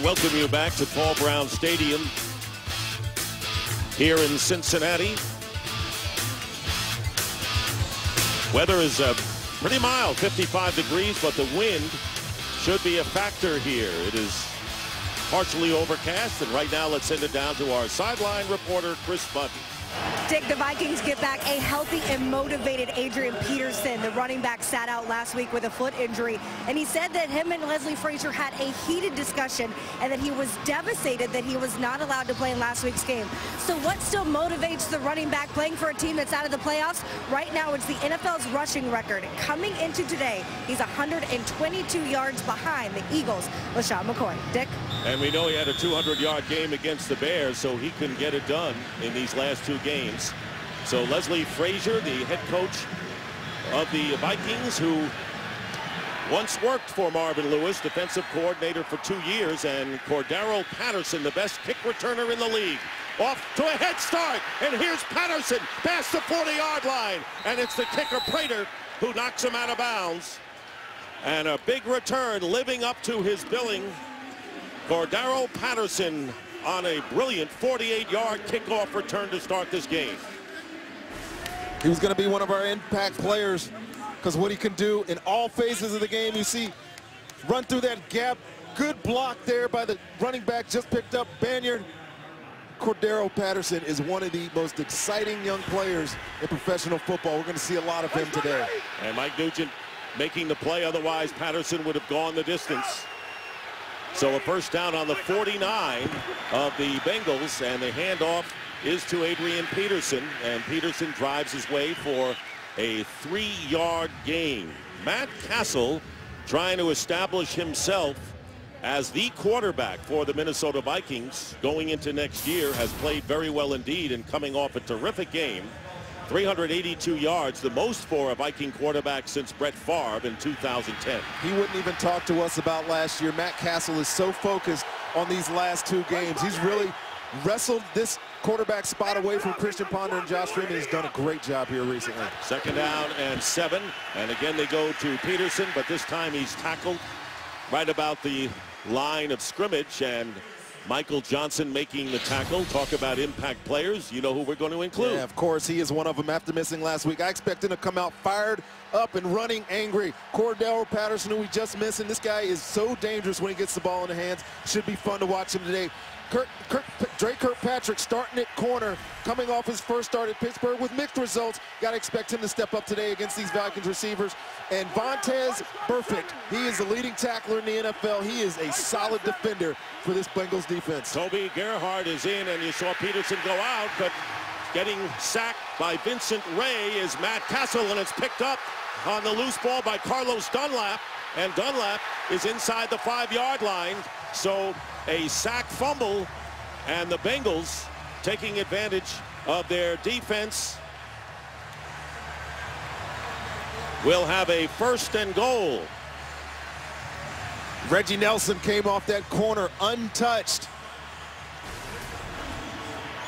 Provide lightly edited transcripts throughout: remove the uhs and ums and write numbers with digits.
Welcome you back to Paul Brown Stadium here in Cincinnati. Weather is pretty mild, 55 degrees, but the wind should be a factor here. It is partially overcast, and right now let's send it down to our sideline reporter, Chris Button. Dick, the Vikings get back a healthy and motivated Adrian Peterson. The running back sat out last week with a foot injury, and he said that him and Leslie Frazier had a heated discussion and that he was devastated that he was not allowed to play in last week's game. So what still motivates the running back playing for a team that's out of the playoffs? Right now, it's the NFL's rushing record. Coming into today, he's 122 yards behind the Eagles' LaShawn McCoy. Dick? And we know he had a 200-yard game against the Bears, so he can get it done in these last two games. So Leslie Frazier, the head coach of the Vikings, who once worked for Marvin Lewis, defensive coordinator for 2 years, and Cordero Patterson, the best kick returner in the league. Off to a head start, and here's Patterson past the 40-yard line, and it's the kicker Prater who knocks him out of bounds. And a big return living up to his billing. Cordero Patterson on a brilliant 48-yard kickoff return to start this game. He was going to be one of our impact players because what he can do in all phases of the game. You see, run through that gap. Good block there by the running back, just picked up Banyard. Cordero Patterson is one of the most exciting young players in professional football. We're going to see a lot of him today. And Mike Nugent making the play, otherwise Patterson would have gone the distance. So a first down on the 49 of the Bengals, and the handoff is to Adrian Peterson, and Peterson drives his way for a 3-yard gain. Matt Castle trying to establish himself as the quarterback for the Minnesota Vikings going into next year, has played very well indeed, and coming off a terrific game. 382 yards, the most for a Viking quarterback since Brett Favre in 2010. He wouldn't even talk to us about last year. Matt Castle is so focused on these last 2 games. He's really wrestled this quarterback spot away from Christian Ponder and Josh Freeman. He's done a great job here recently. Second down and 7, and again they go to Peterson, but this time he's tackled right about the line of scrimmage, and Michael Johnson making the tackle. Talk about impact players. You know who we're going to include. Yeah, of course, he is one of them after missing last week. I expect him to come out fired up and running angry. Cordero Patterson, who we just missing. This guy is so dangerous when he gets the ball in the hands. Should be fun to watch him today. Dre Kirkpatrick starting at corner, coming off his first start at Pittsburgh with mixed results. Got to expect him to step up today against these Vikings receivers. And Vontaze Burfict, he is the leading tackler in the NFL. He is a solid defender for this Bengals defense. Toby Gerhart is in, and you saw Peterson go out, but getting sacked by Vincent Ray is Matt Castle, and it's picked up on the loose ball by Carlos Dunlap, and Dunlap is inside the 5-yard line. So a sack fumble, and the Bengals taking advantage of their defense will have a 1st and goal. Reggie Nelson came off that corner untouched.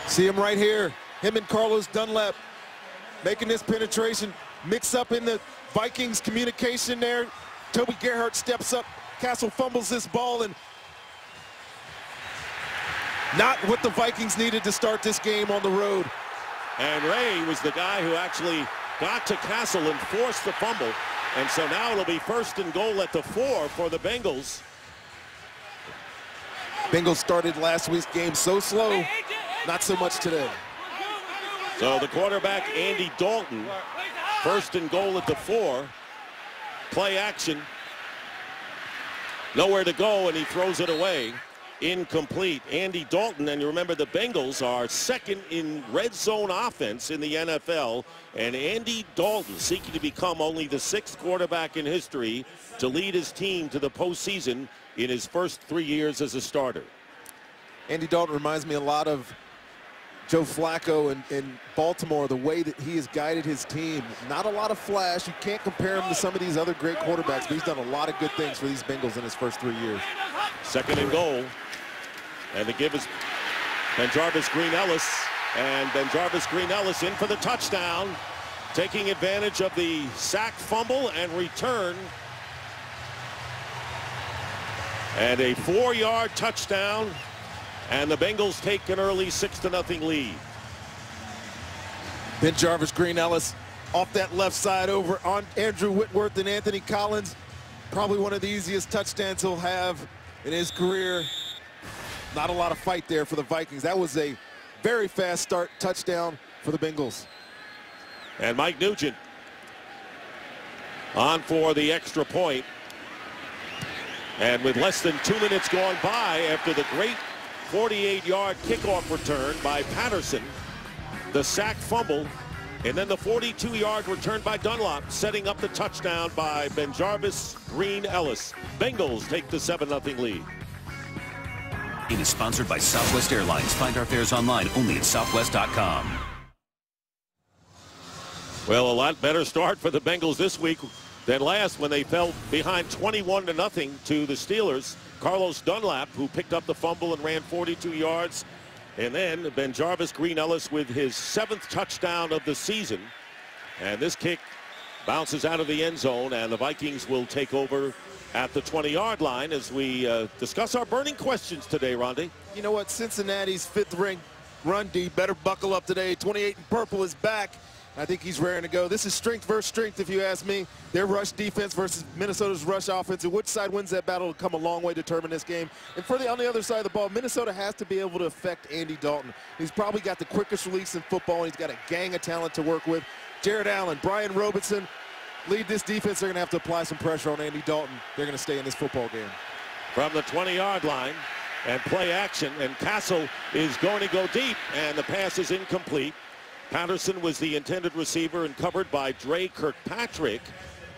See him right here. Him and Carlos Dunlap making this penetration. Mix up in the Vikings communication there. Toby Gerhart steps up. Castle fumbles this ball, and not what the Vikings needed to start this game on the road. And Ray was the guy who actually got to Castle and forced the fumble. And so now it'll be 1st and goal at the 4 for the Bengals. Bengals started last week's game so slow, not so much today. So the quarterback, Andy Dalton, 1st and goal at the 4. Play action. Nowhere to go, and he throws it away. Incomplete. Andy Dalton, and you remember the Bengals are 2nd in red zone offense in the NFL, and Andy Dalton seeking to become only the 6th quarterback in history to lead his team to the postseason in his first 3 years as a starter. Andy Dalton reminds me a lot of Joe Flacco in Baltimore, the way that he has guided his team. Not a lot of flash. You can't compare him to some of these other great quarterbacks, but he's done a lot of good things for these Bengals in his first 3 years. 2nd and goal. And the give is Benjarvis Green-Ellis. And Benjarvis Green-Ellis in for the touchdown, taking advantage of the sack, fumble, and return And a 4-yard touchdown, and the Bengals take an early 6-0 lead. Ben Jarvis, Green Ellis off that left side over on Andrew Whitworth and Anthony Collins. Probably one of the easiest touchdowns he'll have in his career. Not a lot of fight there for the Vikings. That was a very fast start touchdown for the Bengals. And Mike Nugent on for the extra point. And with less than 2 minutes gone by after the great 48-yard kickoff return by Patterson, the sack fumble, and then the 42-yard return by Dunlop, setting up the touchdown by Ben Jarvis, Green Ellis. Bengals take the 7-0 lead. It is sponsored by Southwest Airlines. Find our fares online only at southwest.com. Well, a lot better start for the Bengals this week than last when they fell behind 21-0 to the Steelers. Carlos Dunlap, who picked up the fumble and ran 42 yards. And then Ben Jarvis, Green Ellis with his 7th touchdown of the season. And this kick bounces out of the end zone, and the Vikings will take over at the 20-yard line as we discuss our burning questions today, Rondi. You know what? Cincinnati's 5th-ranked run D better buckle up today. 28 in purple is back. I think he's raring to go. This is strength versus strength, if you ask me. Their rush defense versus Minnesota's rush offense. And which side wins that battle will come a long way to determine this game. And on the other side of the ball, Minnesota has to be able to affect Andy Dalton. He's probably got the quickest release in football, and he's got a gang of talent to work with. Jared Allen, Brian Robertson lead this defense. They're going to have to apply some pressure on Andy Dalton. They're going to stay in this football game. From the 20-yard line and play action, and Castle is going to go deep, and the pass is incomplete. Patterson was the intended receiver and covered by Dre Kirkpatrick,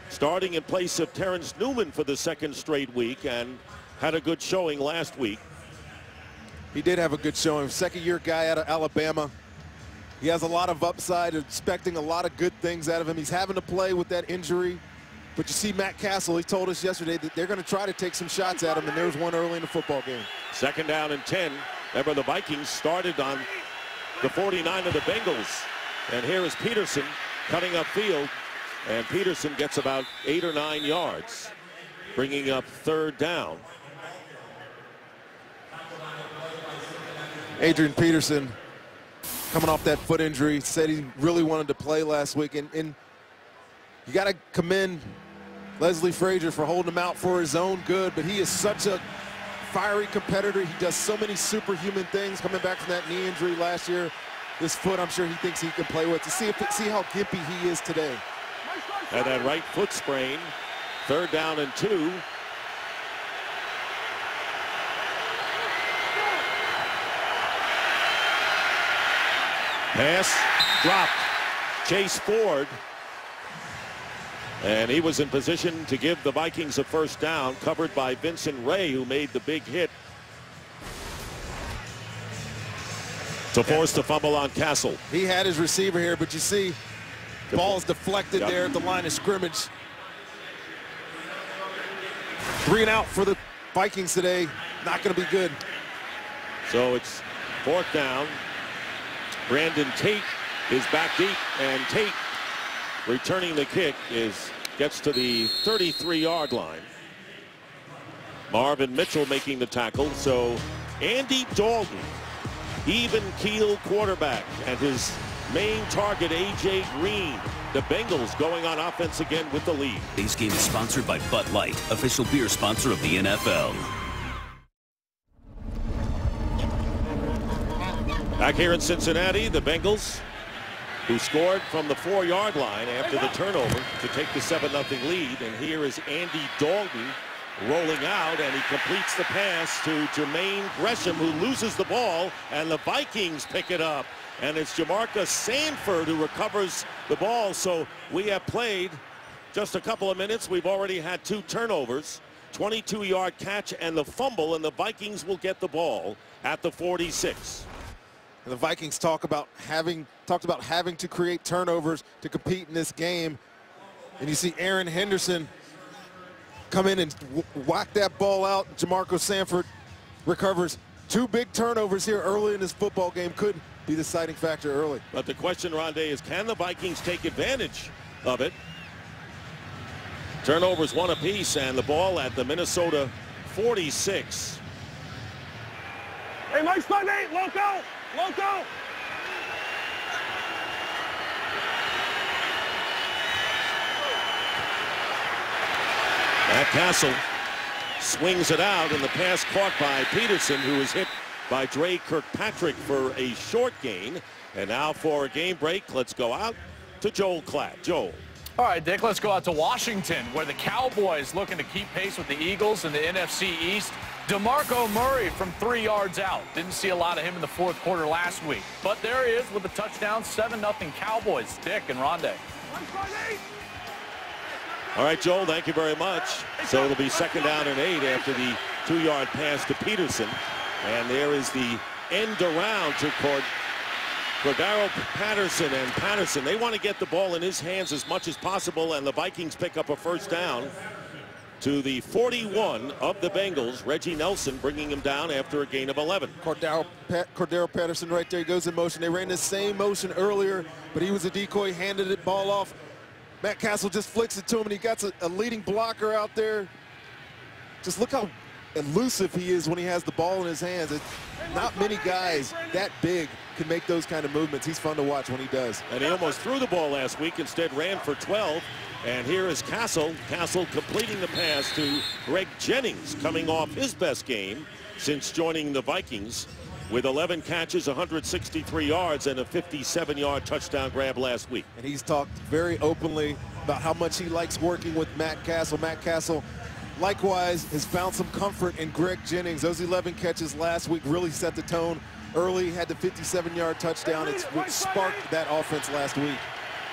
starting in place of Terrence Newman for the 2nd straight week, and had a good showing last week. He did have a good showing. 2nd-year guy out of Alabama. He has a lot of upside, expecting a lot of good things out of him. He's having to play with that injury. But you see Matt Castle, he told us yesterday that they're going to try to take some shots at him, and there was one early in the football game. 2nd down and 10. Remember, the Vikings started on the 49 of the Bengals. And here is Peterson cutting up field, and Peterson gets about 8 or 9 yards, bringing up 3rd down. Adrian Peterson, coming off that foot injury, said he really wanted to play last week. And you got to commend Leslie Frazier for holding him out for his own good, but he is such a fiery competitor. He does so many superhuman things coming back from that knee injury last year. This foot, I'm sure he thinks he can play with. To see how gimpy he is today. And that right foot sprain. 3rd down and 2. Pass dropped. Chase Ford. And he was in position to give the Vikings a 1st down, covered by Vincent Ray, who made the big hit to force the fumble on Castle. He had his receiver here, but you see the ball's deflected there at the line of scrimmage. 3 and out for the Vikings today. Not going to be good. So it's 4th down. Brandon Tate is back deep, and Tate, returning the kick, gets to the 33-yard line. Marvin Mitchell making the tackle. So Andy Dalton, even keel quarterback, and his main target, A.J. Green. The Bengals going on offense again with the lead. This game is sponsored by Bud Light, official beer sponsor of the NFL. Back here in Cincinnati, the Bengals, who scored from the 4-yard line after the turnover to take the 7-0 lead. And here is Andy Dalton rolling out, and he completes the pass to Jermaine Gresham, who loses the ball, and the Vikings pick it up. And it's Jamarcus Sanford who recovers the ball. So we have played just a couple of minutes. We've already had 2 turnovers, 22-yard catch and the fumble, and the Vikings will get the ball at the 46. And the Vikings talked about having to create turnovers to compete in this game. And you see Aaron Henderson come in and whack that ball out. Jamarcus Sanford recovers. 2 big turnovers here early in this football game. Could be the deciding factor early. But the question, Rondé, is can the Vikings take advantage of it? Turnovers 1 apiece, and the ball at the Minnesota 46. Hey, Mike, spot 8, loco, loco. Matt Castle swings it out, and the pass caught by Peterson, who is hit by Dre Kirkpatrick for a short gain. And now for a game break, let's go out to Joel Klatt. Joel. All right, Dick, let's go out to Washington, where the Cowboys looking to keep pace with the Eagles in the NFC East. DeMarco Murray from 3 yards out. Didn't see a lot of him in the fourth quarter last week. But there he is with a touchdown, 7-0 Cowboys. Dick and Rondé. All right, Joel, thank you very much. So it'll be 2nd down and 8 after the 2-yard pass to Peterson. And there is the end around to Cordero Patterson. And Patterson, they want to get the ball in his hands as much as possible, and the Vikings pick up a 1st down to the 41 of the Bengals. Reggie Nelson bringing him down after a gain of 11. Cordero Patterson right there. He goes in motion. They ran the same motion earlier, but he was a decoy, handed it ball off. Matt Castle just flicks it to him, and he got a leading blocker out there. Just look how elusive he is when he has the ball in his hands. Not many guys that big can make those kind of movements. He's fun to watch when he does. And he almost threw the ball last week, instead ran for 12. And here is Castle. Castle completing the pass to Greg Jennings, coming off his best game since joining the Vikings, with 11 catches, 163 yards, and a 57-yard touchdown grab last week. And he's talked very openly about how much he likes working with Matt Castle. Matt Castle, likewise, has found some comfort in Greg Jennings. Those 11 catches last week really set the tone early. Had the 57-yard touchdown. It's what sparked that offense last week.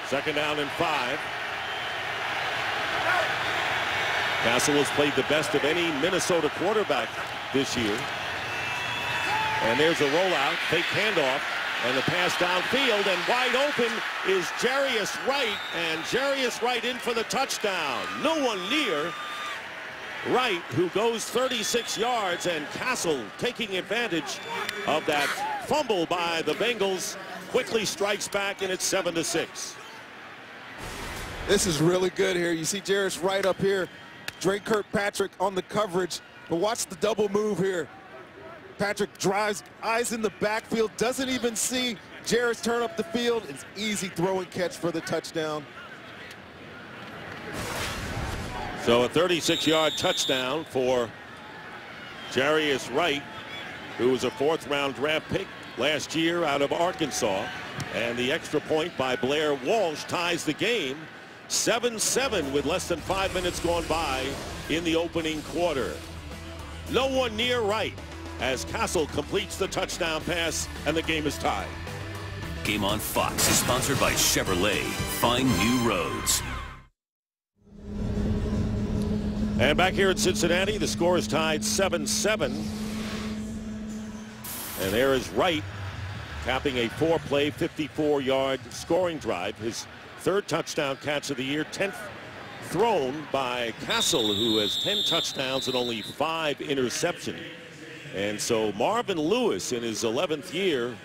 2nd down and 5. Castle has played the best of any Minnesota quarterback this year. And there's a rollout, fake handoff, and the pass downfield, and wide open is Jarius Wright, and Jarius Wright in for the touchdown. No one near Wright, who goes 36 yards, and Castle, taking advantage of that fumble by the Bengals, quickly strikes back, and it's 7-6. This is really good here. You see Jarius Wright up here, Dre Kirkpatrick on the coverage, but watch the double move here. Patrick drives, eyes in the backfield, doesn't even see Jarius turn up the field. It's easy throw and catch for the touchdown. So a 36-yard touchdown for Jarius Wright, who was a 4th-round draft pick last year out of Arkansas. And the extra point by Blair Walsh ties the game. 7-7 with less than 5 minutes gone by in the opening quarter. No one near Wright as Castle completes the touchdown pass, and the game is tied. Game on Fox is sponsored by Chevrolet. Find new roads. And back here at Cincinnati, the score is tied 7-7. And there is Wright capping a 4-play, 54-yard scoring drive. His 3rd touchdown catch of the year, 10th thrown by Castle, who has 10 touchdowns and only 5 interceptions. And so Marvin Lewis, in his 11th year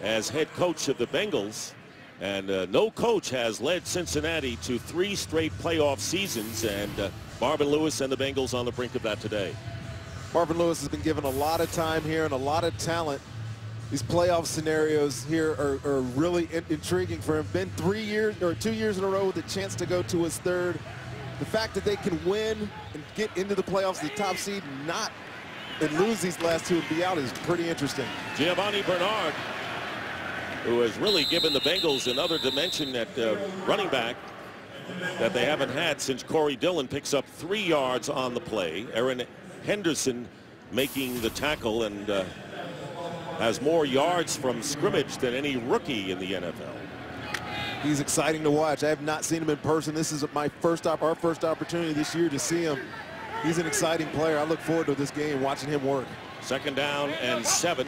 as head coach of the Bengals, and no coach has led Cincinnati to 3 straight playoff seasons, and Marvin Lewis and the Bengals on the brink of that today. Marvin Lewis has been given a lot of time here and a lot of talent. These playoff scenarios here are really intriguing for him. Been 3 years or 2 years in a row with a chance to go to his 3rd. The fact that they can win and get into the playoffs, the top seed, and lose these last 2 and be out is pretty interesting. Giovanni Bernard, who has really given the Bengals another dimension at running back that they haven't had since Corey Dillon, picks up 3 yards on the play. Aaron Henderson making the tackle, and has more yards from scrimmage than any rookie in the NFL. He's exciting to watch. I have not seen him in person. This is our first opportunity this year to see him. He's an exciting player. I look forward to this game, watching him work. 2nd down and 7.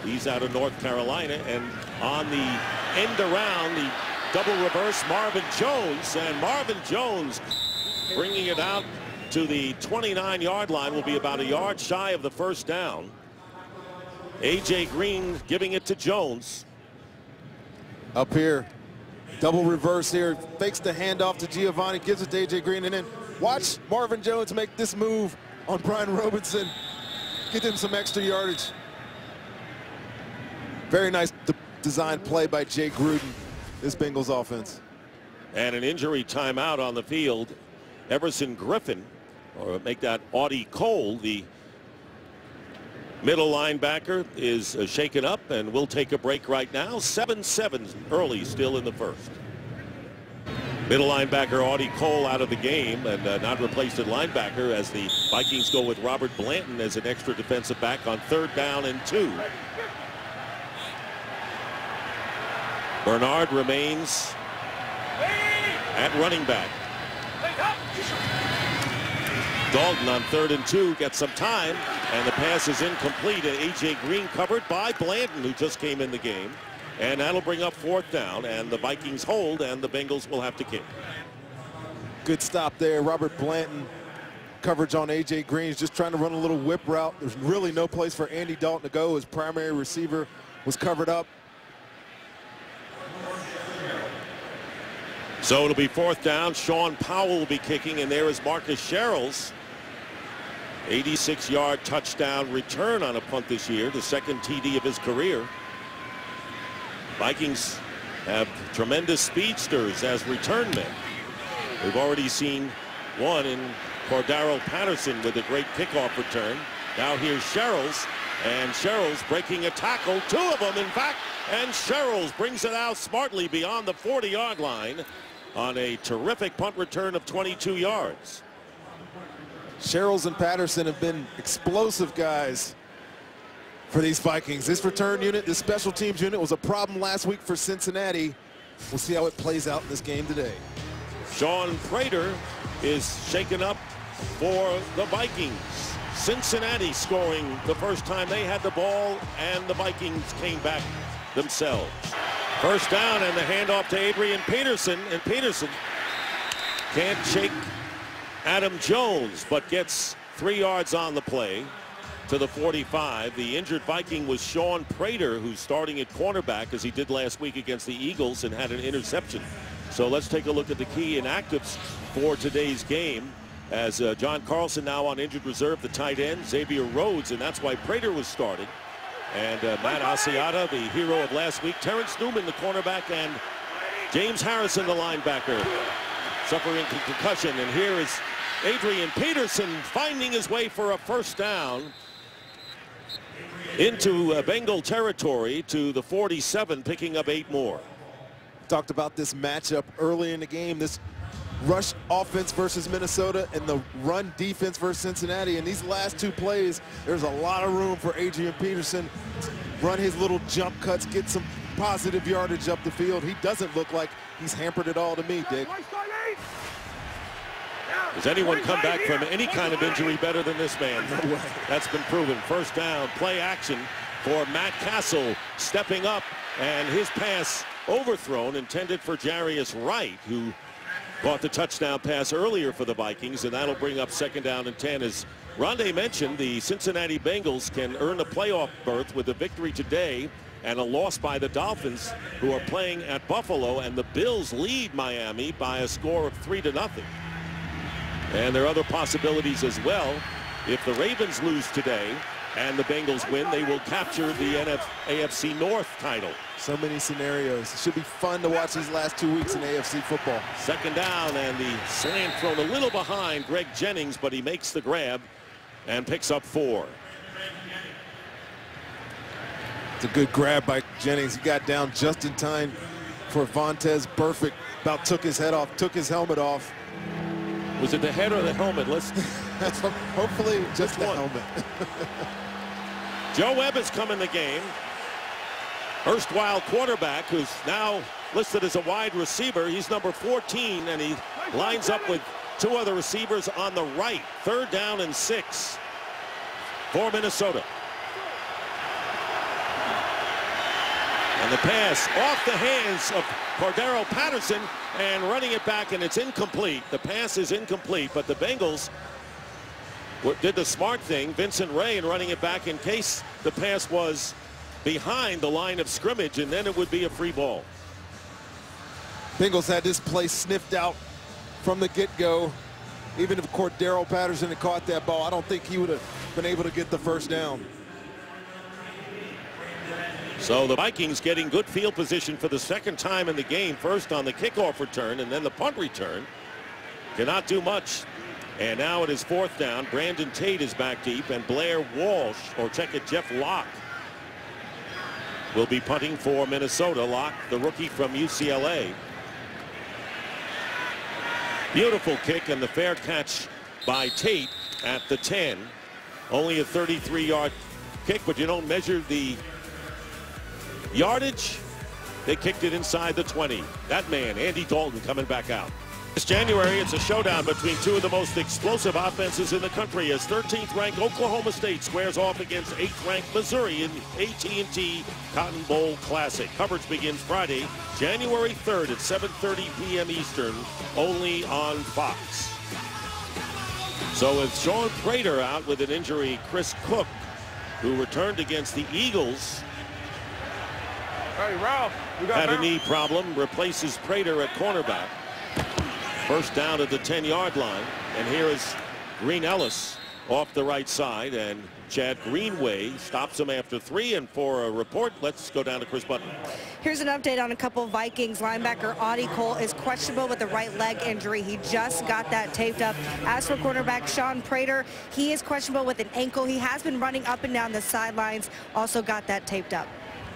He's out of North Carolina, and on the end around, the double reverse, Marvin Jones, and Marvin Jones bringing it out to the 29-yard line, will be about a yard shy of the 1st down. A.J. Green giving it to Jones. Up here, double reverse here, fakes the handoff to Giovanni, gives it to A.J. Green, and then watch Marvin Jones make this move on Brian Robinson. Get him some extra yardage. Very nice design play by Jay Gruden, this Bengals offense. And an injury timeout on the field. Everson Griffin, or make that Audie Cole, the middle linebacker, is shaken up, and we'll take a break right now. 7-7 early still in the first. Middle linebacker Audie Cole out of the game, and not replaced at linebacker as the Vikings go with Robert Blanton as an extra defensive back on 3rd down and 2. Bernard remains at running back. Dalton on 3rd and 2 gets some time, and the pass is incomplete. And A.J. Green covered by Blanton, who just came in the game. And that'll bring up 4th down, and the Vikings hold, and the Bengals will have to kick. Good stop there. Robert Blanton coverage on A.J. Green. He's just trying to run a little whip route. There's really no place for Andy Dalton to go. His primary receiver was covered up. So it'll be 4th down. Sean Powell will be kicking, and there is Marcus Sherrills. 86-yard touchdown return on a punt this year, the 2nd TD of his career. Vikings have tremendous speedsters as return men. We've already seen one in Cordero Patterson with a great kickoff return. Now here's Sherrills, and Sherrills breaking a tackle, 2 of them in fact, and Sherrills brings it out smartly beyond the 40-yard line on a terrific punt return of 22 yards. Sherrills and Patterson have been explosive guys for these Vikings. This return unit, this special teams unit, was a problem last week for Cincinnati. We'll see how it plays out in this game today. Sean Prater is shaken up for the Vikings. Cincinnati scoring the first time they had the ball, and the Vikings came back themselves. 1st down, and the handoff to Adrian Peterson, and Peterson can't shake Adam Jones, but gets 3 yards on the play to the 45. The injured Viking was Sean Prater, who's starting at cornerback as he did last week against the Eagles and had an interception. So let's take a look at the key inactives for today's game, as John Carlson now on injured reserve, the tight end, Xavier Rhodes, and that's why Prater was started. And Matt Asiata, the hero of last week, Terrence Newman, the cornerback, and James Harrison, the linebacker, suffering concussion. And here is Adrian Peterson finding his way for a 1st down into Bengal territory to the 47, picking up 8 more. Talked about this matchup early in the game, this rush offense versus Minnesota and the run defense versus Cincinnati. And these last 2 plays, there's a lot of room for Adrian Peterson to run his little jump cuts, get some positive yardage up the field. He doesn't look like he's hampered at all to me, Dick. Does anyone come back from any kind of injury better than this man? No way. That's been proven. 1st down, play action for Matt Castle, stepping up, and his pass overthrown, intended for Jarius Wright, who caught the touchdown pass earlier for the Vikings, and that'll bring up 2nd down and 10. As Rondé mentioned, the Cincinnati Bengals can earn a playoff berth with a victory today and a loss by the Dolphins, who are playing at Buffalo, and the Bills lead Miami by a score of 3-0. And there are other possibilities as well. If the Ravens lose today and the Bengals win, they will capture the AFC North title. So many scenarios. It should be fun to watch these last 2 weeks in AFC football. 2nd down, and the slant thrown a little behind Greg Jennings, but he makes the grab and picks up 4. It's a good grab by Jennings. He got down just in time for Vontaze Burfict. About took his head off, took his helmet off. Was it the head or the helmet? Hopefully just the one? helmet. Joe Webb has come in the game. Erstwhile quarterback, who's now listed as a wide receiver. He's number 14, and he lines up with 2 other receivers on the right. 3rd down and 6 for Minnesota. And the pass off the hands of Cordero Patterson, and running it back, and it's incomplete. The pass is incomplete, but the Bengals did the smart thing, Vincent Ray, in running it back in case the pass was behind the line of scrimmage, and then it would be a free ball. Bengals had this play sniffed out from the get-go. Even if Cordero Patterson had caught that ball, I don't think he would have been able to get the first down. So the Vikings getting good field position for the second time in the game. First on the kickoff return and then the punt return. Cannot do much. And now it is fourth down. Brandon Tate is back deep, and Blair Walsh, or check it, Jeff Locke, will be punting for Minnesota. Locke, the rookie from UCLA. Beautiful kick and the fair catch by Tate at the 10. Only a 33-yard kick, but you don't measure the yardage. They kicked it inside the 20. That man, Andy Dalton, coming back out. This January, it's a showdown between two of the most explosive offenses in the country as 13th-ranked Oklahoma State squares off against 8th-ranked Missouri in AT&T Cotton Bowl Classic. Coverage begins Friday, January 3rd at 7:30 p.m. Eastern, only on Fox. So with Sean Prater out with an injury, Chris Cook, who returned against the Eagles, Hey, Ralph, had a knee problem, replaces Prater at cornerback. First down at the 10-yard line, and here is Green Ellis off the right side, and Chad Greenway stops him after 3. And for a report, let's go down to Chris Button. Here's an update on a couple of Vikings. Linebacker Audie Cole is questionable with a right leg injury. He just got that taped up. As for cornerback Sean Prater, he is questionable with an ankle. He has been running up and down the sidelines, also got that taped up.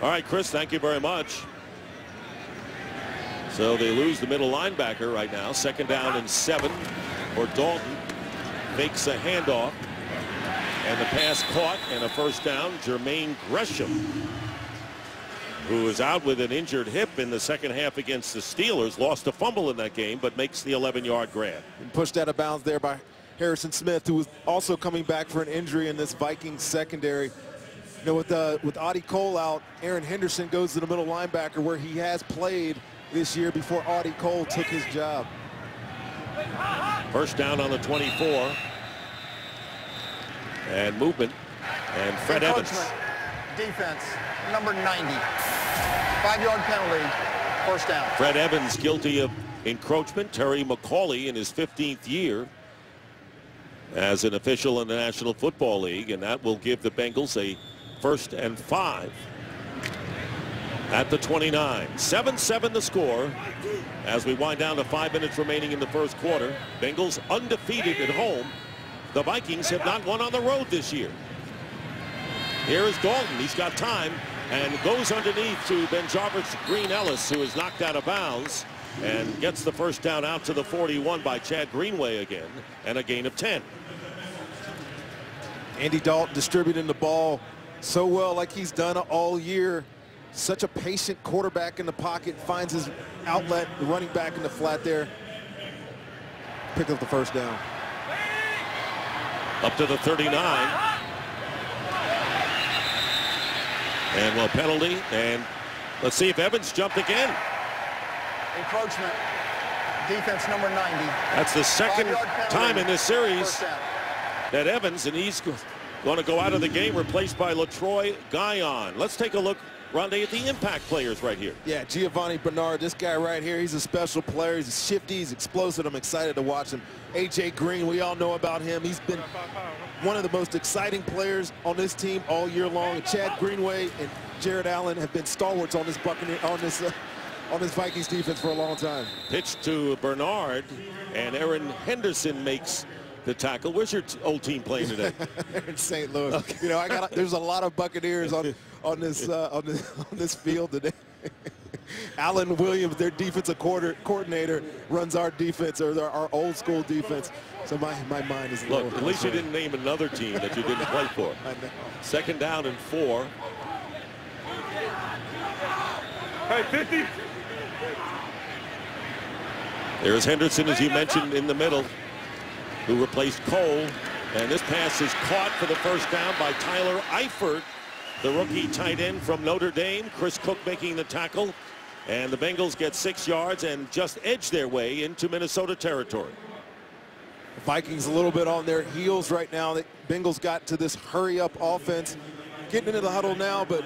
All right, Chris, thank you very much. So they lose the middle linebacker right now. Second down and 7 for Dalton. Makes a handoff. And the pass caught and a first down. Jermaine Gresham, who is out with an injured hip in the second half against the Steelers, lost a fumble in that game, but makes the 11-yard grab. Pushed out of bounds there by Harrison Smith, who was also coming back for an injury in this Vikings secondary. You know, with Audie Cole out, Aaron Henderson goes to the middle linebacker where he has played this year before Audie Cole took his job. First down on the 24. And movement. And Fred Evans. Defense, number 90. 5-yard penalty, first down. Fred Evans guilty of encroachment. Terry McCauley in his 15th year as an official in the National Football League, and that will give the Bengals a 1st and 5 at the 29. 7-7 the score as we wind down to 5 minutes remaining in the first quarter. Bengals undefeated at home. The Vikings have not won on the road this year. Here is Dalton. He's got time and goes underneath to Benjarvis Green Ellis, who is knocked out of bounds, and gets the first down out to the 41 by Chad Greenway again, and a gain of 10. Andy Dalton distributing the ball so well, like he's done all year. Such a patient quarterback in the pocket, finds his outlet, the running back in the flat there. Pick up the first down. Up to the 39. And well, penalty, and let's see if Evans jumped again. Encroachment, defense number 90. That's the second time in this series that Evans, and he's going to go out of the game, replaced by LaTroy Guyon. Let's take a look, Rondé, at the impact players right here. Yeah, Giovanni Bernard, this guy right here, he's a special player. He's shifty, he's explosive. I'm excited to watch him. A.J. Green, we all know about him. He's been one of the most exciting players on this team all year long. And Chad Greenway and Jared Allen have been stalwarts on this Vikings defense for a long time. Pitch to Bernard, and Aaron Henderson makes the tackle. Where's your old team playing today? In St. Louis. Okay. You know, there's a lot of Buccaneers on this field today. Alan Williams, their defensive coordinator, runs our defense, or our old school defense. So my mind is a little. Look, at least you didn't name another team that you didn't play for. I know. Second down and 4. Hey, 50. There's Henderson, as you mentioned, in the middle, who replaced Cole. And this pass is caught for the first down by Tyler Eifert, the rookie tight end from Notre Dame. Chris Cook making the tackle. And the Bengals get 6 yards and just edge their way into Minnesota territory. The Vikings a little bit on their heels right now. The Bengals got to this hurry-up offense. Getting into the huddle now, but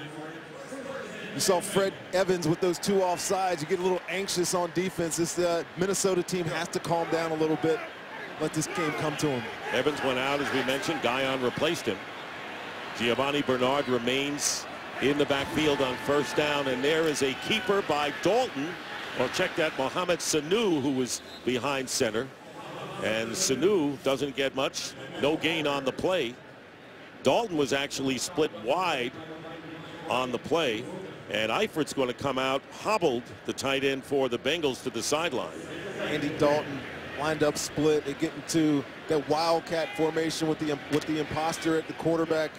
you saw Fred Evans with those 2 offsides. You get a little anxious on defense. This Minnesota team has to calm down a little bit. let this game come to him. Evans went out, as we mentioned. Guyon replaced him. Giovanni Bernard remains in the backfield on first down, and there is a keeper by Dalton. Or check that, Mohamed Sanu, who was behind center. And Sanu doesn't get much. No gain on the play. Dalton was actually split wide on the play. And Eifert's going to come out hobbled, the tight end for the Bengals, to the sideline. Andy Dalton lined up split. They get into that wildcat formation with the imposter at the quarterback.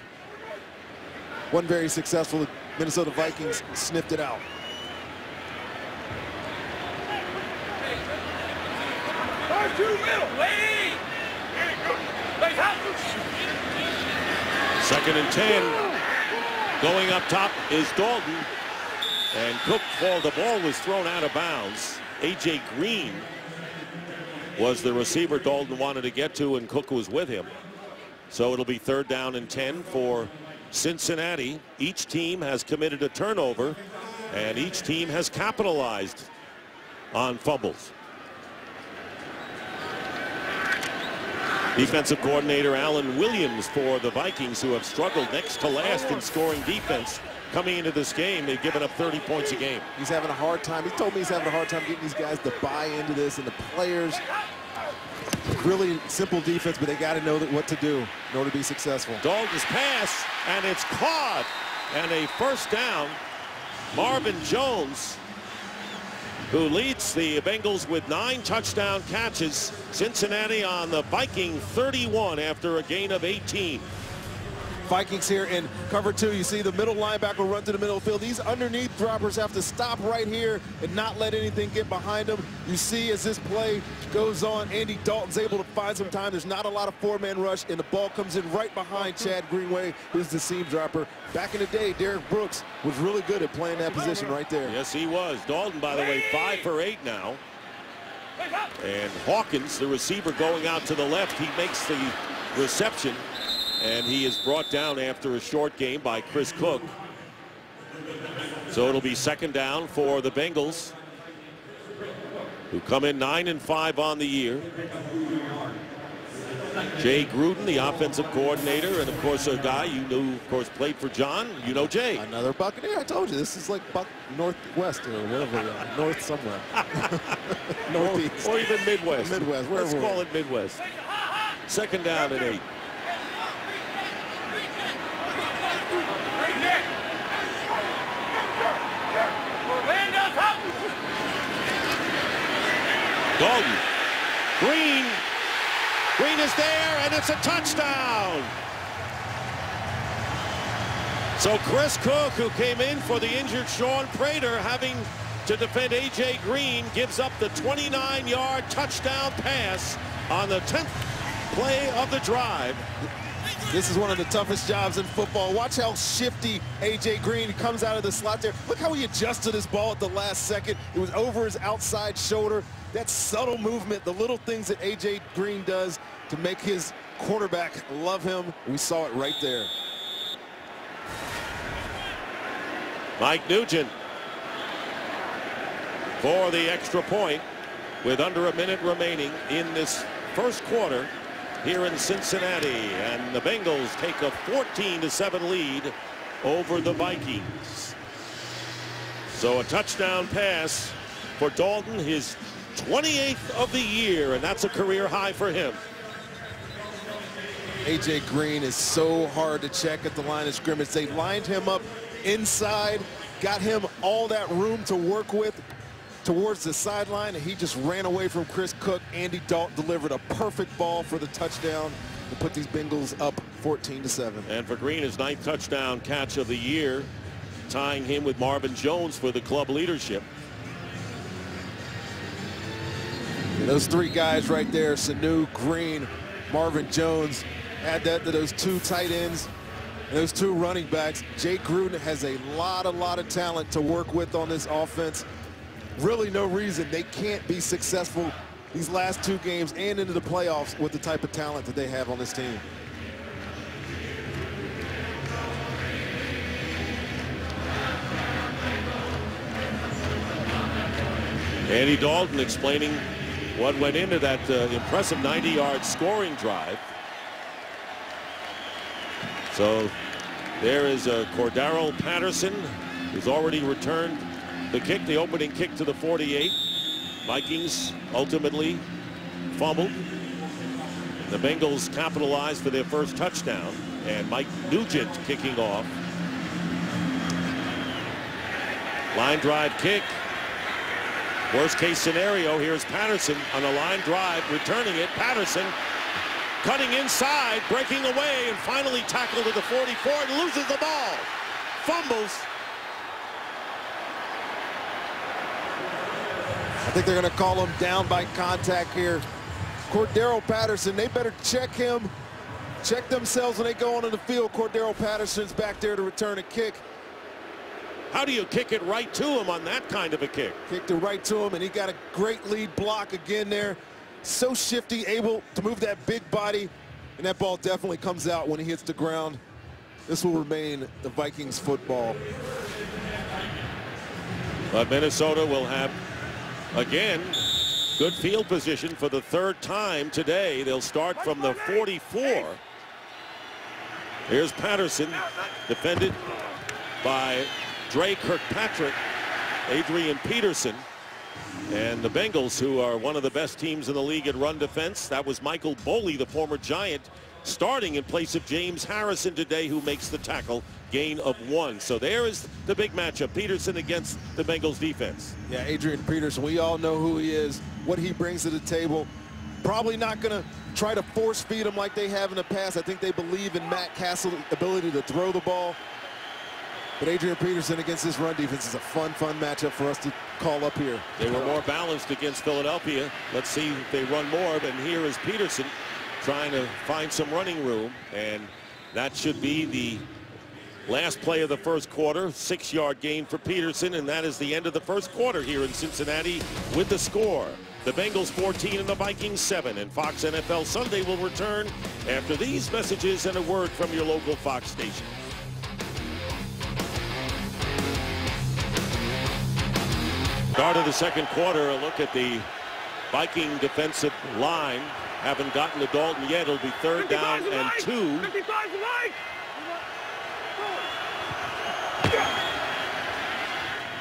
Wasn't very successful. The Minnesota Vikings sniffed it out. Second and 10. Going up top is Dalton. And Cook, the ball was thrown out of bounds. A.J. Green was the receiver Dalton wanted to get to, and Cook was with him. So it'll be third down and 10 for Cincinnati. Each team has committed a turnover, and each team has capitalized on fumbles. Defensive coordinator Alan Williams for the Vikings, who have struggled next to last in scoring defense. Coming into this game, they've given up 30 points a game. He's having a hard time. He told me he's having a hard time getting these guys to buy into this, and the players, really simple defense, but they got to know what to do in order to be successful. Dalton's pass, and it's caught, and a first down. Marvin Jones, who leads the Bengals with 9 touchdown catches. Cincinnati on the Viking 31 after a gain of 18. Vikings here in cover 2. You see the middle linebacker run to the middle of the field. These underneath droppers have to stop right here and not let anything get behind them. You see as this play goes on, Andy Dalton's able to find some time. There's not a lot of four-man rush, and the ball comes in right behind Chad Greenway, who's the seam dropper. Back in the day, Derek Brooks was really good at playing that position right there. Yes, he was. Dalton, by the way, 5 for 8 now. And Hawkins, the receiver, going out to the left. He makes the reception. And he is brought down after a short game by Chris Cook. So it'll be second down for the Bengals, who come in 9-5 on the year. Jay Gruden, the offensive coordinator, and of course a guy you knew, of course, played for John. You know Jay. Another Buccaneer. I told you, this is like Northwest or whatever, North somewhere. Northeast. Or even Midwest. Midwest. Let's call it Midwest. Second down and 8. Dalton. Green is there, and it's a touchdown. So Chris Cook, who came in for the injured Sean Prater, having to defend A.J. Green, gives up the 29-yard touchdown pass on the 10th play of the drive. This is one of the toughest jobs in football. Watch how shifty A.J. Green comes out of the slot there. Look how he adjusted his ball at the last second. It was over his outside shoulder. That subtle movement, the little things that A.J. Green does to make his quarterback love him. We saw it right there. Mike Nugent for the extra point with under a minute remaining in this first quarter here in Cincinnati, and the Bengals take a 14-7 lead over the Vikings. So a touchdown pass for Dalton, his 28th of the year, and that's a career high for him. A.J. Green is so hard to check at the line of scrimmage. They lined him up inside, got him all that room to work with towards the sideline, and he just ran away from Chris Cook. Andy Dalton delivered a perfect ball for the touchdown to put these Bengals up 14-7. And for Green, his 9th touchdown catch of the year, tying him with Marvin Jones for the club leadership. And those 3 guys right there, Sanu, Green, Marvin Jones, add that to those 2 tight ends and those 2 running backs. Jay Gruden has a lot of talent to work with on this offense. Really no reason they can't be successful these last 2 games and into the playoffs with the type of talent that they have on this team. Andy Dalton explaining what went into that impressive 90-yard scoring drive. So there is Cordero Patterson, who's already returned the kick, the opening kick to the 48. Vikings ultimately fumbled. The Bengals capitalized for their first touchdown, and Mike Nugent kicking off. Line drive kick. Worst case scenario, here's Patterson on a line drive, returning it. Patterson cutting inside, breaking away, and finally tackled at the 44 and loses the ball. Fumbles. I think they're going to call him down by contact here. Cordero Patterson, they better check him, check themselves when they go onto the field. Cordero Patterson's back there to return a kick. How do you kick it right to him on that kind of a kick? Kicked it right to him, and he got a great lead block again there. So shifty, able to move that big body, and that ball definitely comes out when he hits the ground. This will remain the Vikings football. But Minnesota will have, again, good field position for the third time today. They'll start from the 44. Here's Patterson, defended by Dre Kirkpatrick, Adrian Peterson, and the Bengals, who are one of the best teams in the league at run defense. That was Michael Boley, the former Giant, starting in place of James Harrison today, who makes the tackle, gain of 1. So there is the big matchup, Peterson against the Bengals defense. Yeah, Adrian Peterson, we all know who he is, what he brings to the table. Probably not going to try to force feed him like they have in the past. I think they believe in Matt Castle's ability to throw the ball. But Adrian Peterson against this run defense is a fun matchup for us to call up here. They were more balanced against Philadelphia. Let's see if they run more. And here is Peterson trying to find some running room. And that should be the last play of the first quarter. 6-yard gain for Peterson. And that is the end of the first quarter here in Cincinnati with the score. The Bengals 14 and the Vikings 7. And Fox NFL Sunday will return after these messages and a word from your local Fox station. Start of the second quarter, a look at the Viking defensive line. Haven't gotten to Dalton yet. It'll be third down and 2.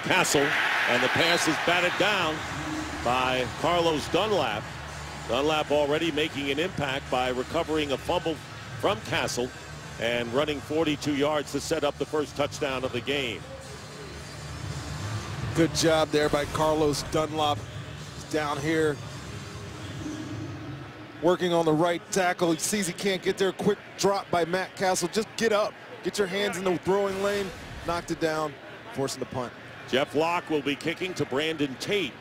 Castle, and the pass is batted down by Carlos Dunlap. Dunlap already making an impact by recovering a fumble from Castle and running 42 yards to set up the first touchdown of the game. Good job there by Carlos Dunlap. He's down here working on the right tackle. He sees he can't get there. Quick drop by Matt Castle. Just get up. Get your hands in the throwing lane. Knocked it down, forcing the punt. Jeff Locke will be kicking to Brandon Tate.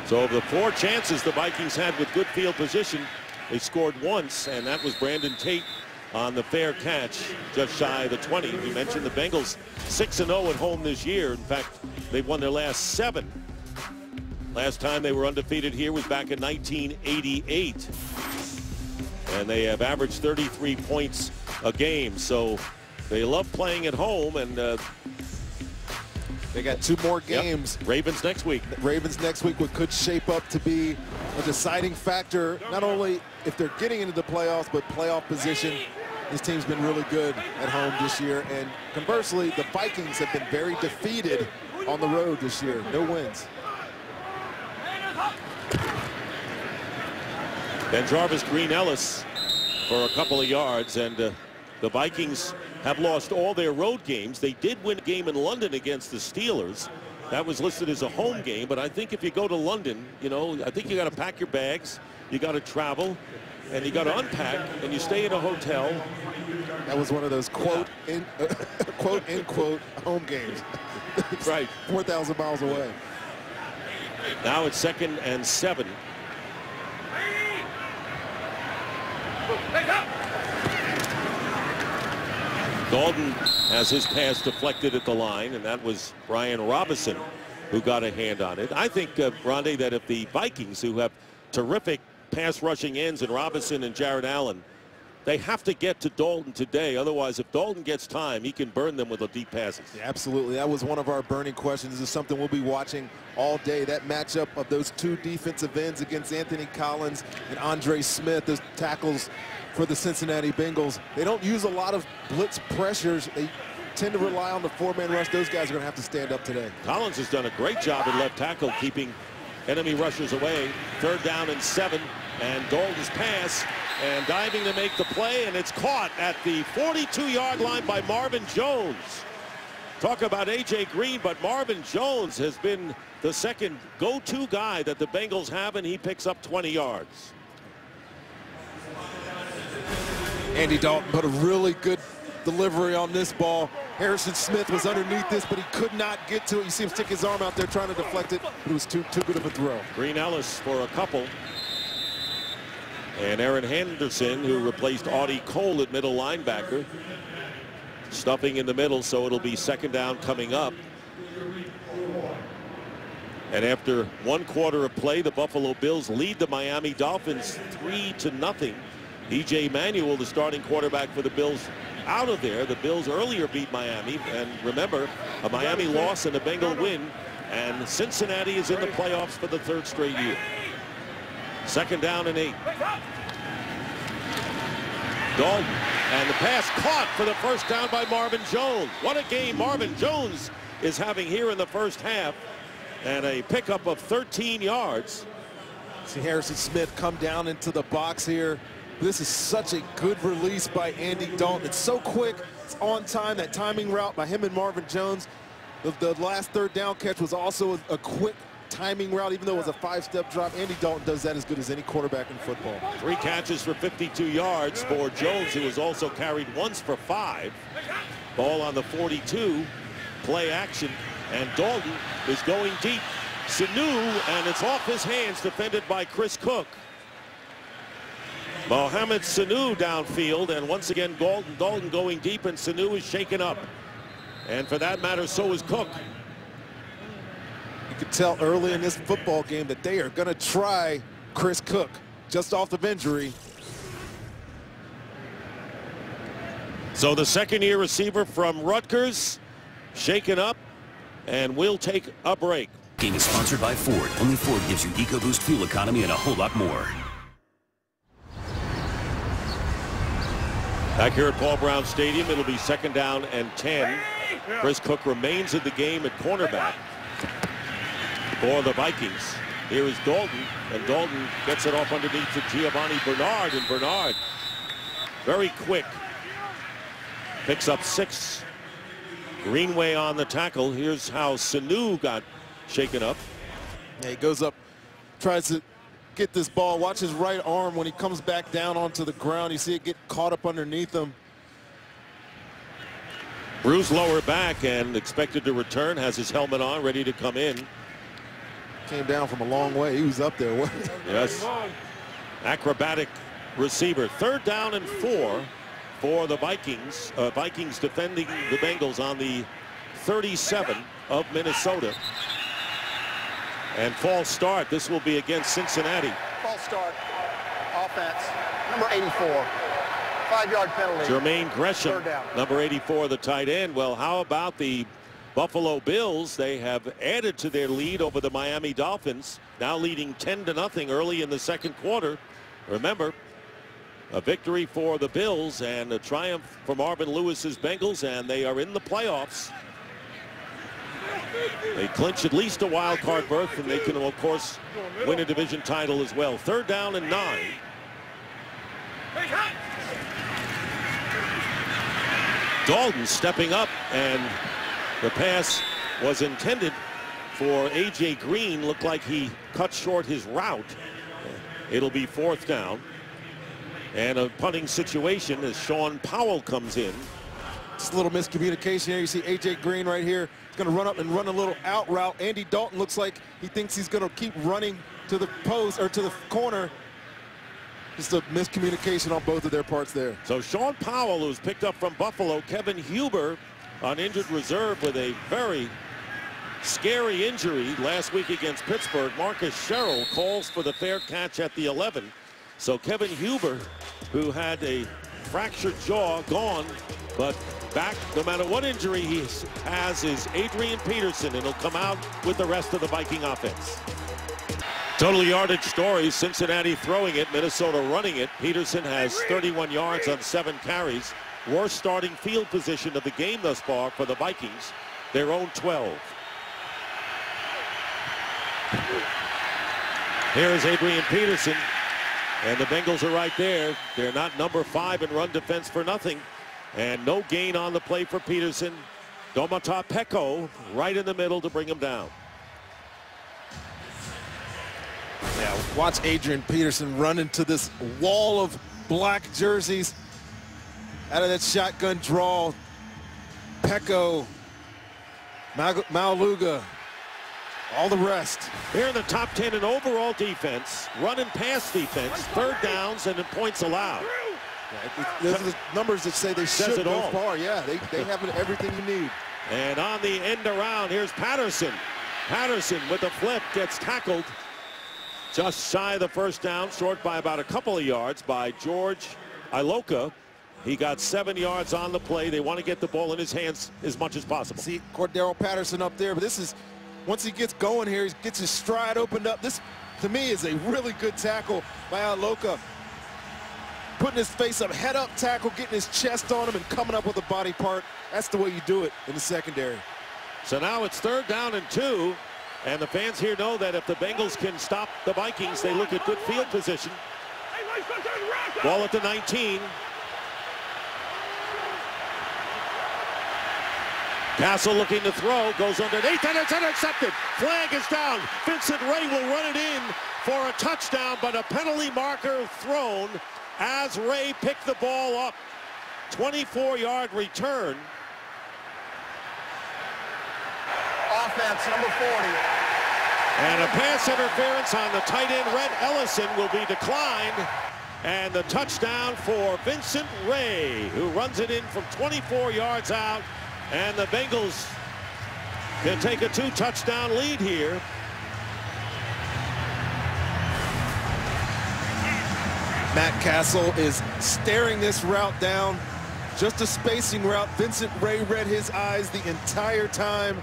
So of the 4 chances the Vikings had with good field position, they scored once, and that was Brandon Tate on the fair catch, just shy of the 20. We mentioned the Bengals 6-0 at home this year. In fact, they've won their last 7. Last time they were undefeated here was back in 1988. And they have averaged 33 points a game. So they love playing at home, and they got 2 more games. Yep. Ravens next week. Ravens next week, what could shape up to be a deciding factor, not only if they're getting into the playoffs, but playoff position. This team's been really good at home this year, and conversely, the Vikings have been very defeated on the road this year. No wins. Then Jarvis Green Ellis for a couple of yards, and the Vikings have lost all their road games. They did win a game in London against the Steelers. That was listed as a home game, but I think if you go to London, you know, I think you got to pack your bags, you got to travel, and you got to unpack, and you stay in a hotel. That was one of those quote in quote home games. Right. 4,000 miles away. Now it's 2nd and 7. Dalton has his pass deflected at the line, and that was Brian Robinson who got a hand on it. I think, Rondé, that if the Vikings, who have terrific pass rushing ends in Robinson and Jared Allen, they have to get to Dalton today. Otherwise, if Dalton gets time, he can burn them with the deep passes. Yeah, absolutely. That was one of our burning questions. This is something we'll be watching all day. That matchup of those two defensive ends against Anthony Collins and Andre Smith, those tackles for the Cincinnati Bengals. They don't use a lot of blitz pressures. They tend to rely on the four-man rush. Those guys are going to have to stand up today. Collins has done a great job at left tackle, keeping enemy rushers away. 3rd down and 7, and Dalton's pass, and diving to make the play, and it's caught at the 42-yard line by Marvin Jones. Talk about A.J. Green, but Marvin Jones has been the second go-to guy that the Bengals have, and he picks up 20 yards. Andy Dalton put a really good delivery on this ball. Harrison Smith was underneath this, but he could not get to it. You see him stick his arm out there trying to deflect it, but it was too good of a throw. Green Ellis for a couple. And Aaron Henderson, who replaced Audie Cole at middle linebacker, stuffing in the middle, so it'll be 2nd down coming up. And after 1 quarter of play, the Buffalo Bills lead the Miami Dolphins 3-0. E.J. Manuel, the starting quarterback for the Bills, out of there. The Bills earlier beat Miami, and remember, a Miami loss and a Bengal win, and Cincinnati is in the playoffs for the 3rd straight year. 2nd down and 8. Dalton, and the pass caught for the 1st down by Marvin Jones. What a game Marvin Jones is having here in the 1st half, and a pickup of 13 yards. See Harrison Smith come down into the box here. This is such a good release by Andy Dalton. It's so quick, it's on time. That timing route by him and Marvin Jones. The last 3rd down catch was also a quick timing route, even though it was a 5-step drop. Andy Dalton does that as good as any quarterback in football. 3 catches for 52 yards for Jones, who was also carried once for 5. Ball on the 42, play action, and Dalton is going deep. Sanu, and it's off his hands, defended by Chris Cook. Mohamed Sanu downfield, and once again Dalton going deep, and Sanu is shaken up. And for that matter, so is Cook. You could tell early in this football game that they are going to try Chris Cook just off of injury. So the 2nd-year receiver from Rutgers shaken up, and we'll take a break. Game is sponsored by Ford. Only Ford gives you EcoBoost fuel economy and a whole lot more. Back here at Paul Brown Stadium, it'll be 2nd down and 10. Chris Cook remains in the game at cornerback for the Vikings. Here is Dalton, and Dalton gets it off underneath to Giovanni Bernard, and Bernard, very quick, picks up 6. Greenway on the tackle. Here's how Sanu got shaken up. Yeah, he goes up, tries to get this ball. Watch his right arm when he comes back down onto the ground. You see it get caught up underneath him. Bruised lower back and expected to return. Has his helmet on, ready to come in. Came down from a long way. He was up there. Yes. Acrobatic receiver. 3rd down and 4 for the Vikings. Vikings defending the Bengals on the 37 of Minnesota. And false start. This will be against Cincinnati. False start. Offense. Number 84. 5-yard penalty. Jermaine Gresham, 3rd down. number 84, the tight end. Well, how about the Buffalo Bills? They have added to their lead over the Miami Dolphins, now leading 10-0 early in the 2nd quarter. Remember, a victory for the Bills and a triumph for Marvin Lewis's Bengals, and they are in the playoffs. They clinch at least a wild card berth, and they can, of course, win a division title as well. 3rd down and 9. Dalton stepping up, and the pass was intended for A.J. Green. Looked like he cut short his route. It'll be 4th down. And a punting situation as Sean Powell comes in. Just a little miscommunication here. You see A.J. Green right here. He's going to run up and run a little out route. Andy Dalton looks like he thinks he's going to keep running to the post or to the corner. Just a miscommunication on both of their parts there. So Sean Powell, who's picked up from Buffalo, Kevin Huber on injured reserve with a very scary injury last week against Pittsburgh. Marcus Sherrill calls for the fair catch at the 11. So Kevin Huber, who had a fractured jaw gone, but back no matter what injury he has is Adrian Peterson, and he'll come out with the rest of the Viking offense. Total yardage stories: Cincinnati throwing it, Minnesota running it. Peterson has 31 yards on 7 carries. Worst starting field position of the game thus far for the Vikings, their own 12. Here is Adrian Peterson, and the Bengals are right there. They're not number 5 in run defense for nothing. And no gain on the play for Peterson. Domata Peko right in the middle to bring him down. Yeah, watch Adrian Peterson run into this wall of black jerseys. Out of that shotgun draw, Peko, Maluga, all the rest. Here in the top 10 in overall defense, run and pass defense, 3rd downs and points allowed. Yeah, those are the numbers that say they should go far. Yeah, they have everything you need. And on the end around, here's Patterson. Patterson with a flip gets tackled just shy of the 1st down, short by about a couple of yards by George Iloka. He got 7 yards on the play. They want to get the ball in his hands as much as possible. See Cordero Patterson up there, but this is, once he gets going here, he gets his stride opened up. This, to me, is a really good tackle by Iloka. Putting his face up, head up tackle, getting his chest on him and coming up with a body part. That's the way you do it in the secondary. So now it's 3rd down and 2. And the fans here know that if the Bengals can stop the Vikings, they look at good field position. Ball at the 19. Castle looking to throw, goes underneath, and it's intercepted. Flag is down. Vincent Ray will run it in for a touchdown, but a penalty marker thrown as Ray picked the ball up. 24-yard return. Offense, number 40. And a pass interference on the tight end, Red Ellison, will be declined. And the touchdown for Vincent Ray, who runs it in from 24 yards out. And the Bengals can take a 2-touchdown lead here. Matt Castle is staring this route down. Just a spacing route. Vincent Ray read his eyes the entire time.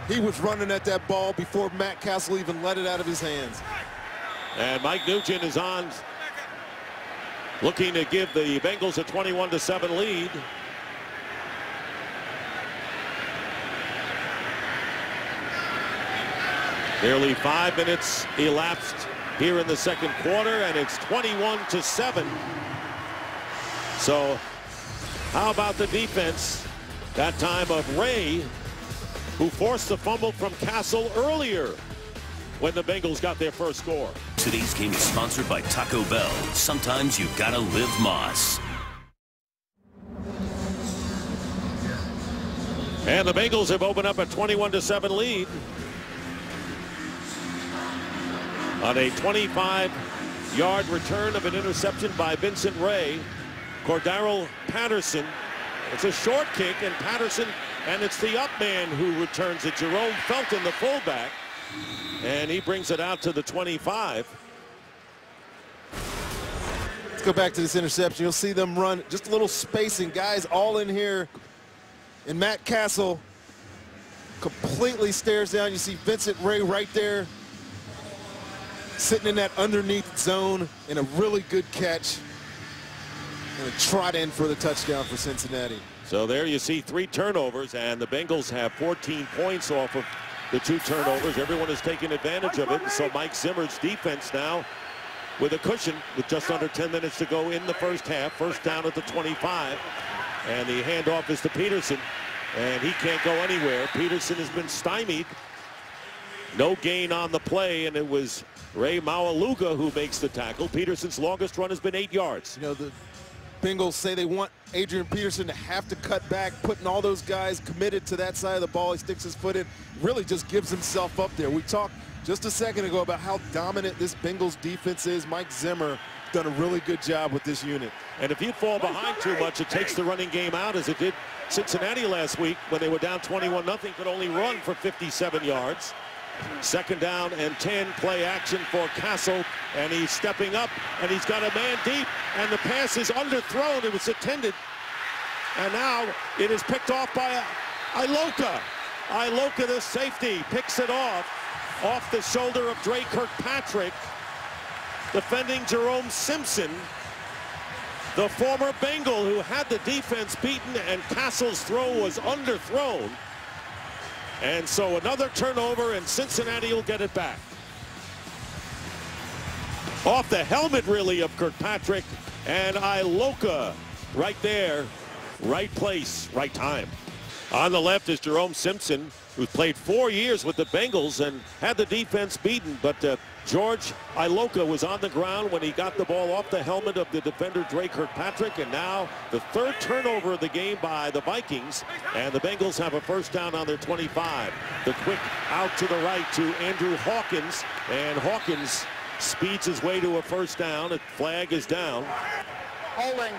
He was running at that ball before Matt Castle even let it out of his hands. And Mike Nugent is on, looking to give the Bengals a 21-7 lead. Nearly 5 minutes elapsed here in the 2nd quarter, and it's 21-7. So how about the defense? That time of Ray, who forced the fumble from Castle earlier when the Bengals got their first score. Today's game is sponsored by Taco Bell. Sometimes you gotta live Moss. And the Bengals have opened up a 21-7 lead on a 25-yard return of an interception by Vincent Ray. Cordero Patterson, it's a short kick, and Patterson, and it's the up man who returns it. Jerome Felton, the fullback, and he brings it out to the 25. Let's go back to this interception. You'll see them run just a little spacing. Guys all in here. And Matt Castle completely stares down. You see Vincent Ray right there, sitting in that underneath zone, in a really good catch. And a trot in for the touchdown for Cincinnati. So there you see 3 turnovers, and the Bengals have 14 points off of the 2 turnovers. Everyone is taking advantage of it. And so Mike Zimmer's defense now with a cushion with just under 10 minutes to go in the first half. 1st down at the 25. And the handoff is to Peterson, and he can't go anywhere. Peterson has been stymied. No gain on the play, and it was Ray Maluga who makes the tackle. Peterson's longest run has been 8 yards. You know, the Bengals say they want Adrian Peterson to have to cut back, putting all those guys committed to that side of the ball. He sticks his foot in, really just gives himself up there. We talked just a second ago about how dominant this Bengals defense is. Mike Zimmer done a really good job with this unit. And if you fall behind too much, it takes the running game out, as it did Cincinnati last week when they were down 21-0, could only run for 57 yards. Second down and 10. Play action for Castle, and he's stepping up, and he's got a man deep, and the pass is underthrown. It was intended, and now it is picked off by Iloka. Iloka, the safety, picks it off the shoulder of Dre Kirkpatrick. Defending Jerome Simpson, the former Bengal who had the defense beaten, and Castle's throw was underthrown. And so another turnover, and Cincinnati will get it back. Off the helmet, really, of Kirkpatrick, and Iloka right there, right place, right time. On the left is Jerome Simpson, who played 4 years with the Bengals and had the defense beaten, but George Iloka was on the ground when he got the ball off the helmet of the defender Dre Kirkpatrick, and now the third turnover of the game by the Vikings, and the Bengals have a first down on their 25. The quick out to the right to Andrew Hawkins, and Hawkins speeds his way to a first down. A flag is down. Holding.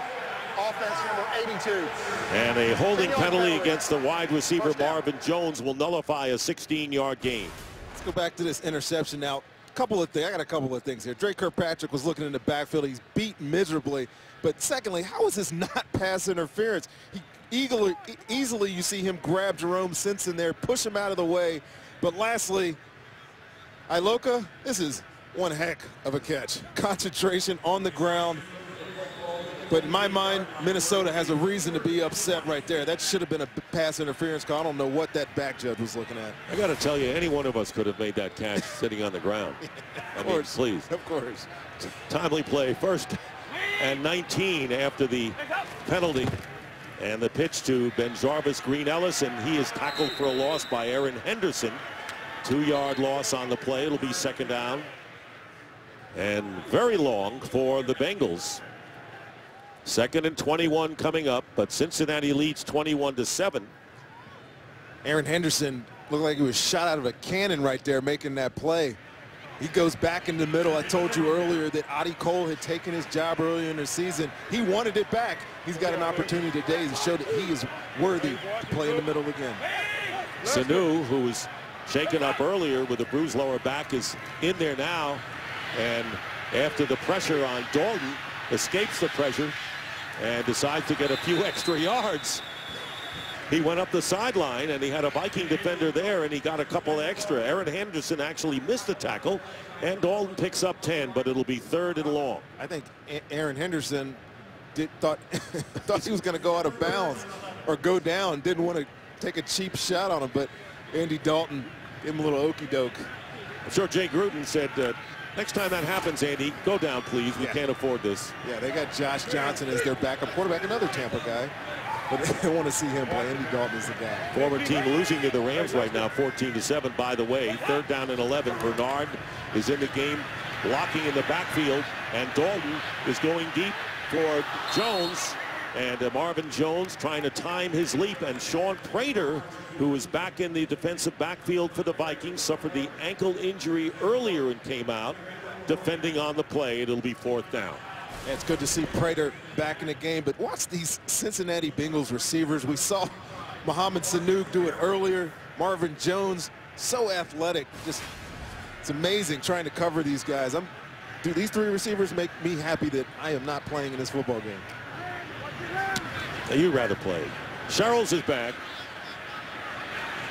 Offense number 82. And a holding penalty against the wide receiver Marvin Jones will nullify a 16-yard gain. Let's go back to this interception now. I got a couple of things here. Dre Kirkpatrick was looking in the backfield. He's beat miserably. But secondly, how is this not pass interference? Easily you see him grab Jerome Simpson there, push him out of the way. But lastly, Iloka, this is one heck of a catch. Concentration on the ground. But in my mind, Minnesota has a reason to be upset right there. That should have been a pass interference call. I don't know what that back judge was looking at. I got to tell you, any one of us could have made that catch sitting on the ground. Of course, please. Of course. Timely play, first and 19 after the penalty. And the pitch to Ben-Jarvis Green Ellis, and he is tackled for a loss by Aaron Henderson. 2-yard loss on the play. It'll be second down. And very long for the Bengals. Second and 21 coming up, but Cincinnati leads 21-7. Aaron Henderson looked like he was shot out of a cannon right there making that play. He goes back in the middle. I told you earlier that Adi Cole had taken his job earlier in the season. He wanted it back. He's got an opportunity today to show that he is worthy to play in the middle again. Sanu, who was shaken up earlier with a bruised lower back, is in there now. And after the pressure on Dalton, escapes the pressure and decides to get a few extra yards. He went up the sideline, and he had a Viking defender there, and he got a couple extra. Aaron Henderson actually missed the tackle, and Dalton picks up 10, but it'll be third and long. I think Aaron Henderson thought he was going to go out of bounds or go down. Didn't want to take a cheap shot on him, but Andy Dalton gave him a little okey doke. I'm sure Jay Gruden said, next time that happens, Andy, go down, please. We can't afford this. Yeah, they got Josh Johnson as their backup quarterback, another Tampa guy. But they want to see him play. Andy Dalton is the guy. Former team losing to the Rams right now, 14-7. By the way, third down and 11. Bernard is in the game, blocking in the backfield, and Dalton is going deep for Jones. And Marvin Jones trying to time his leap, and Sean Prater, who is back in the defensive backfield for the Vikings, suffered the ankle injury earlier and came out defending on the play. It'll be fourth down. Yeah, it's good to see Prater back in the game, but watch these Cincinnati Bengals receivers. We saw Mohamed Sanu do it earlier. Marvin Jones, so athletic. Just, it's amazing trying to cover these guys. Dude, these three receivers make me happy that I am not playing in this football game. Now, you'd rather play. Sherrills is back.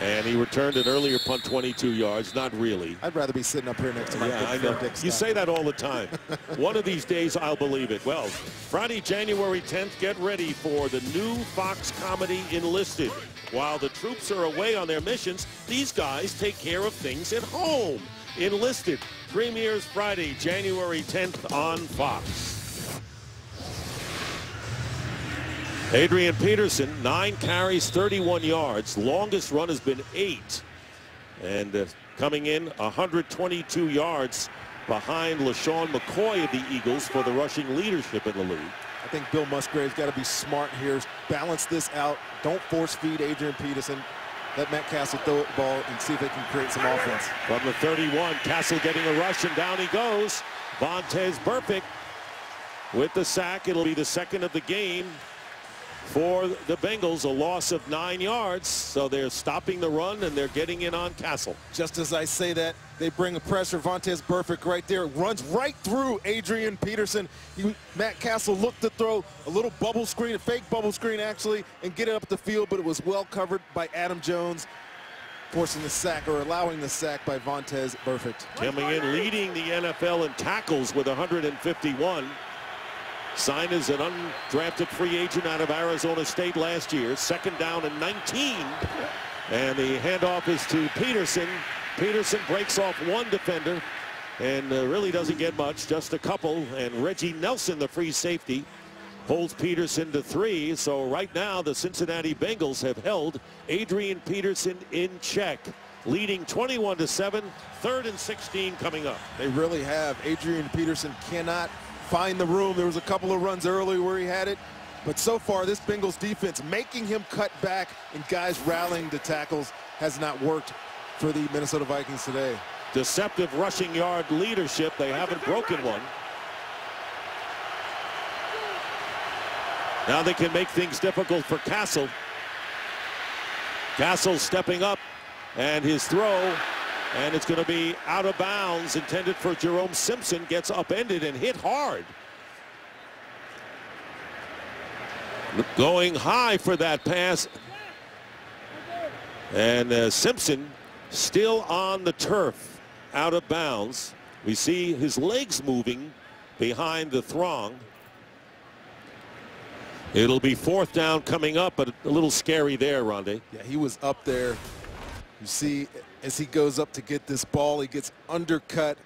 And he returned an earlier punt, 22 yards. Not really. I'd rather be sitting up here next to my I know. You say that all the time. One of these days, I'll believe it. Well, Friday, January 10th, get ready for the new Fox comedy Enlisted. While the troops are away on their missions, these guys take care of things at home. Enlisted premieres Friday, January 10th on Fox. Adrian Peterson, 9 carries, 31 yards. Longest run has been 8. And coming in 122 yards behind LaShawn McCoy of the Eagles for the rushing leadership in the league. I think Bill Musgrave's got to be smart here. Balance this out. Don't force feed Adrian Peterson. Let Matt Castle throw the ball and see if they can create some offense. From the 31, Castle getting a rush, and down he goes. Vontez Burfict with the sack. It'll be the second of the game. for the Bengals, a loss of 9 yards. So they're stopping the run and they're getting in on Castle. Just as I say that, they bring a pressure. Vontaze Burfict right there, runs right through Adrian Peterson. Matt Castle looked to throw a little bubble screen, a fake bubble screen actually, and get it up the field, but it was well covered by Adam Jones, forcing the sack or allowing the sack by Vontaze Burfict. Coming in, leading the NFL in tackles with 151. Signed as an undrafted free agent out of Arizona State last year. Second down and 19. And the handoff is to Peterson. Peterson breaks off one defender and really doesn't get much, just a couple. And Reggie Nelson, the free safety, holds Peterson to 3. So right now the Cincinnati Bengals have held Adrian Peterson in check, leading 21-7. 3rd and 16 coming up. They really have. Adrian Peterson cannot find the room. There was a couple of runs early where he had it, but so far this Bengals defense making him cut back and guys rallying the tackles has not worked for the Minnesota Vikings today. Deceptive rushing yard leadership. They haven't broken one. Now they can make things difficult for Castle. Castle stepping up, and his throw, and it's going to be out of bounds, intended for Jerome Simpson, gets upended and hit hard. Going high for that pass. And Simpson still on the turf, out of bounds. We see his legs moving behind the throng. It'll be 4th down coming up, but a little scary there, Rondé. Yeah, he was up there. You see, as he goes up to get this ball, he gets undercut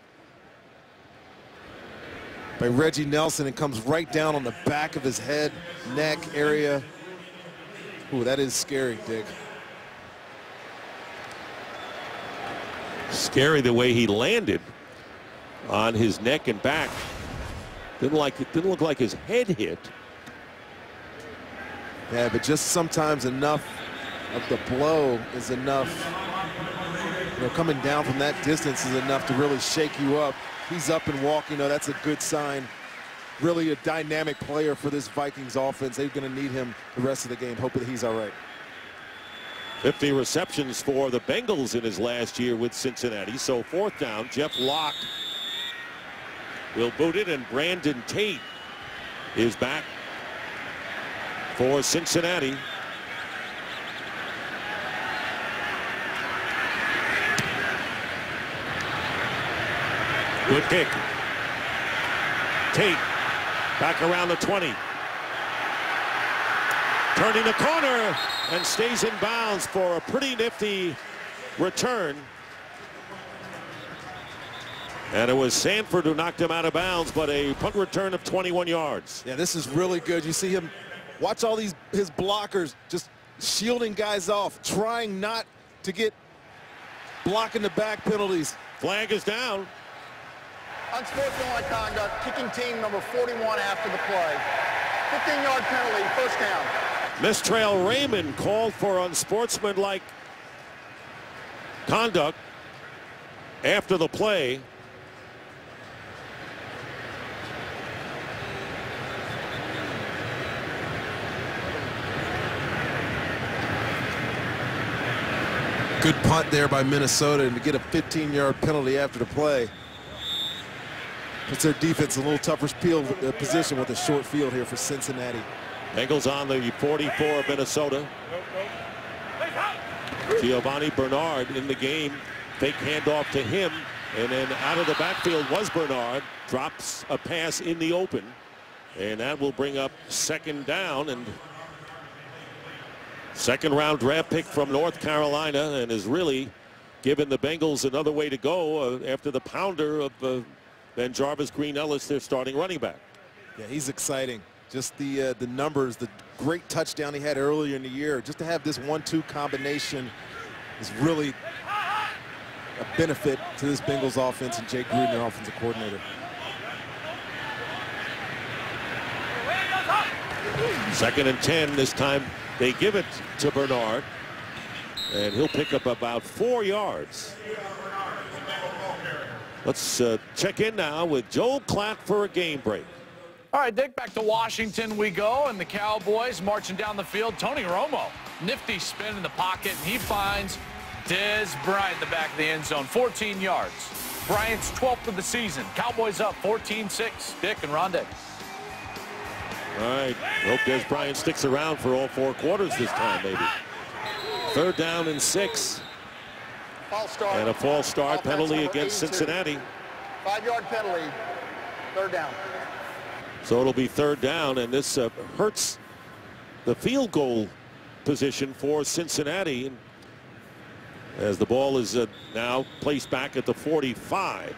by Reggie Nelson and comes right down on the back of his head, neck area. Ooh, that is scary, Dick. Scary the way he landed on his neck and back. Didn't look like his head hit. Yeah, but just sometimes enough of the blow is enough. You know, coming down from that distance is enough to really shake you up. He's up and walking. You know, that's a good sign. Really a dynamic player for this Vikings offense. They're going to need him the rest of the game. Hoping he's all right. 50 receptions for the Bengals in his last year with Cincinnati. So 4th down, Jeff Locke will boot it, and Brandon Tate is back for Cincinnati. Good kick. Tate back around the 20. Turning the corner and stays in bounds for a pretty nifty return. And it was Sanford who knocked him out of bounds, but a punt return of 21 yards. Yeah, this is really good. You see him, watch all his blockers just shielding guys off, trying not to get blocking the back penalties. Flag is down. Unsportsmanlike conduct, kicking team number 41 after the play. 15-yard penalty, 1st down. Mistrail Raymond called for unsportsmanlike conduct after the play. Good punt there by Minnesota, and to get a 15-yard penalty after the play. Puts their defense in a little tougher position with a short field here for Cincinnati. Bengals on the 44 of Minnesota. Giovanni Bernard in the game. Fake handoff to him, and then out of the backfield was Bernard. Drops a pass in the open, and that will bring up 2nd down. And 2nd round draft pick from North Carolina, and has really given the Bengals another way to go after the pounder of Ben Jarvis Green Ellis, their starting running back. Yeah, he's exciting. Just the numbers, the great touchdown he had earlier in the year. Just to have this 1-2 combination is really a benefit to this Bengals offense and Jake Gruden, their offensive coordinator. 2nd and 10 this time. They give it to Bernard, and he'll pick up about 4 yards. Let's check in now with Joel Klatt for a game break. All right, Dick, back to Washington we go, and the Cowboys marching down the field. Tony Romo, nifty spin in the pocket, and he finds Dez Bryant in the back of the end zone, 14 yards. Bryant's 12th of the season. Cowboys up 14-6. Dick and Rondé. All right, hope Dez Bryant sticks around for all 4 quarters this time, maybe. 3rd down and 6. False start. And a false start penalty against 82. Cincinnati. 5-yard penalty. 3rd down. So it'll be 3rd down, and this hurts the field goal position for Cincinnati as the ball is now placed back at the 45.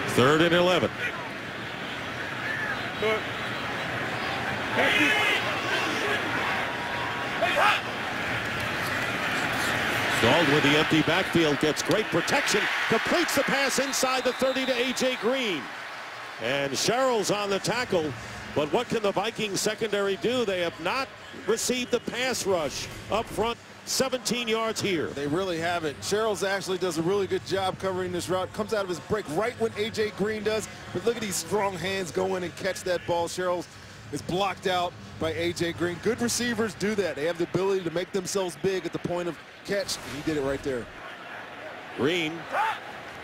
Third and 11. Dalton with the empty backfield gets great protection, completes the pass inside the 30 to A.J. Green. And Sherrill's on the tackle, but what can the Vikings secondary do? They have not received the pass rush up front, 17 yards here. They really haven't. Sherrill's actually does a really good job covering this route. Comes out of his break right when A.J. Green does, but look at these strong hands go in and catch that ball. Sherrill's is blocked out by A.J. Green. Good receivers do that. They have the ability to make themselves big at the point of catch. He did it right there. Green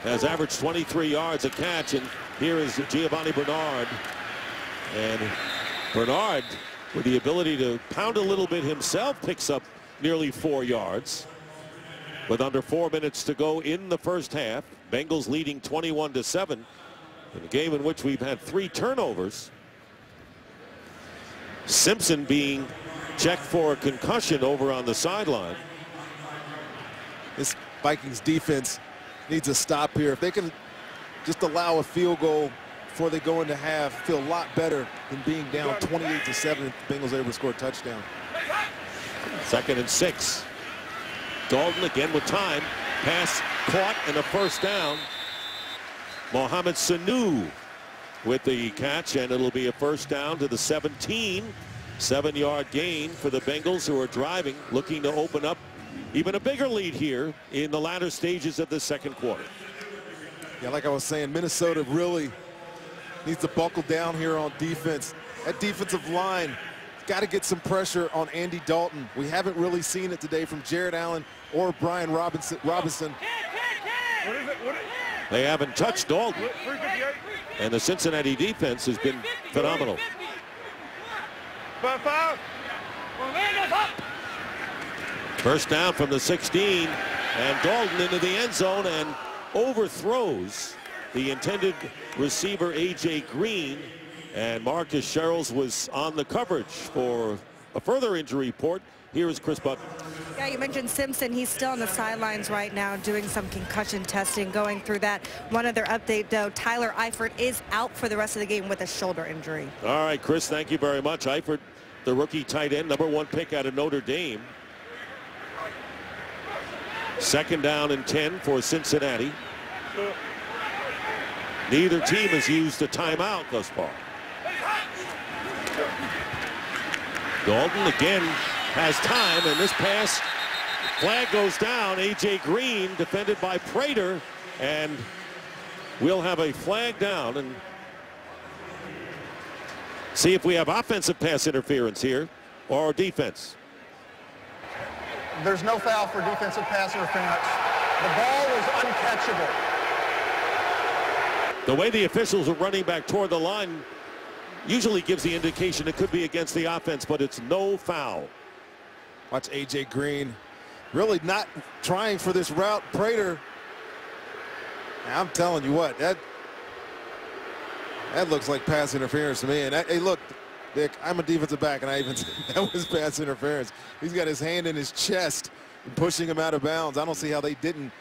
has averaged 23 yards a catch, and here is Giovanni Bernard. And Bernard, with the ability to pound a little bit himself, picks up nearly 4 yards. With under 4 minutes to go in the first half, Bengals leading 21-7 in a game in which we've had 3 turnovers. Simpson being checked for a concussion over on the sideline. This Vikings defense needs a stop here. If they can just allow a field goal before they go into half, feel a lot better than being down 28-7 if the Bengals able to score a touchdown. 2nd and 6. Dalton again with time. Pass caught and a first down. Mohamed Sanu with the catch, and it'll be a first down to the 17. 7-yard gain for the Bengals, who are driving, looking to open up even a bigger lead here in the latter stages of the second quarter. Yeah, like I was saying, Minnesota really needs to buckle down here on defense. That defensive line got to get some pressure on Andy Dalton. We haven't really seen it today from Jared Allen or Brian Robinson. They haven't touched Dalton, and the Cincinnati defense has been phenomenal. First down from the 16, and Dalton into the end zone and overthrows the intended receiver A.J. Green, and Marcus Sherrills was on the coverage for a further injury report. Here is Chris Button. Yeah, you mentioned Simpson. He's still on the sidelines right now doing some concussion testing, going through that. One other update, though, Tyler Eifert is out for the rest of the game with a shoulder injury. All right, Chris, thank you very much. Eifert, the rookie tight end, #1 pick out of Notre Dame. 2nd down and 10 for Cincinnati. Neither team has used a timeout thus far. Dalton again has time, and this pass, flag goes down. A.J. Green defended by Prater, and we'll have a flag down and see if we have offensive pass interference here or defense. There's no foul for defensive pass interference. The ball was uncatchable. The way the officials are running back toward the line usually gives the indication it could be against the offense, but it's no foul. Watch A.J. Green really not trying for this route. Prater, I'm telling you what, that looks like pass interference to me. And hey, look, Dick, I'm a defensive back, and I even said that was pass interference. He's got his hand in his chest and pushing him out of bounds. I don't see how they didn't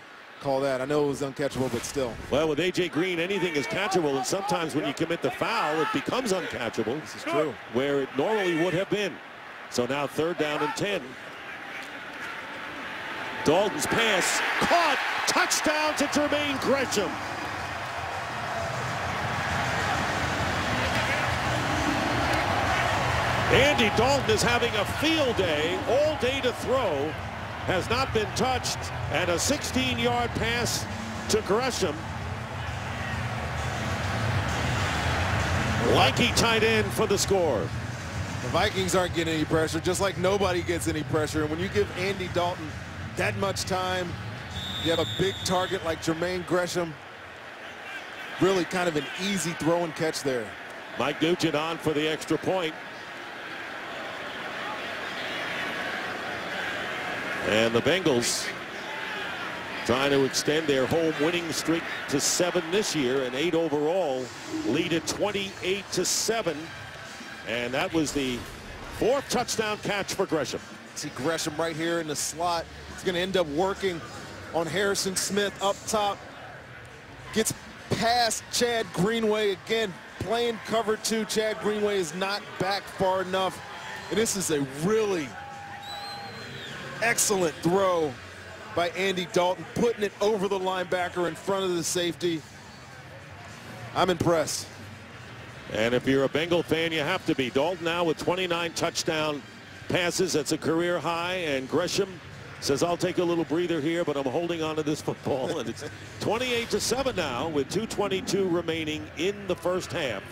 call that. I know it was uncatchable, but still. Well, with A.J. Green, anything is catchable, and sometimes when you commit the foul, it becomes uncatchable. This is true. Where it normally would have been. So now 3rd down and 10. Dalton's pass caught. Touchdown to Jermaine Gresham. Andy Dalton is having a field day, all day to throw, has not been touched, and a 16-yard pass to Gresham. Lanky tight end for the score. The Vikings aren't getting any pressure, just like nobody gets any pressure. And when you give Andy Dalton that much time, you have a big target like Jermaine Gresham. Really kind of an easy throw and catch there. Mike Nugent on for the extra point. And the Bengals trying to extend their home winning streak to 7 this year, and 8 overall, lead at 28-7. And that was the 4th touchdown catch for Gresham. See Gresham right here in the slot. He's going to end up working on Harrison Smith up top. Gets past Chad Greenway again, playing cover 2. Chad Greenway is not back far enough. And this is a really excellent throw by Andy Dalton, putting it over the linebacker in front of the safety. I'm impressed. And if you're a Bengal fan, you have to be. Dalton now with 29 touchdown passes. That's a career high. And Gresham says, I'll take a little breather here, but I'm holding on to this football. And it's 28-7 now with 2:22 remaining in the first half.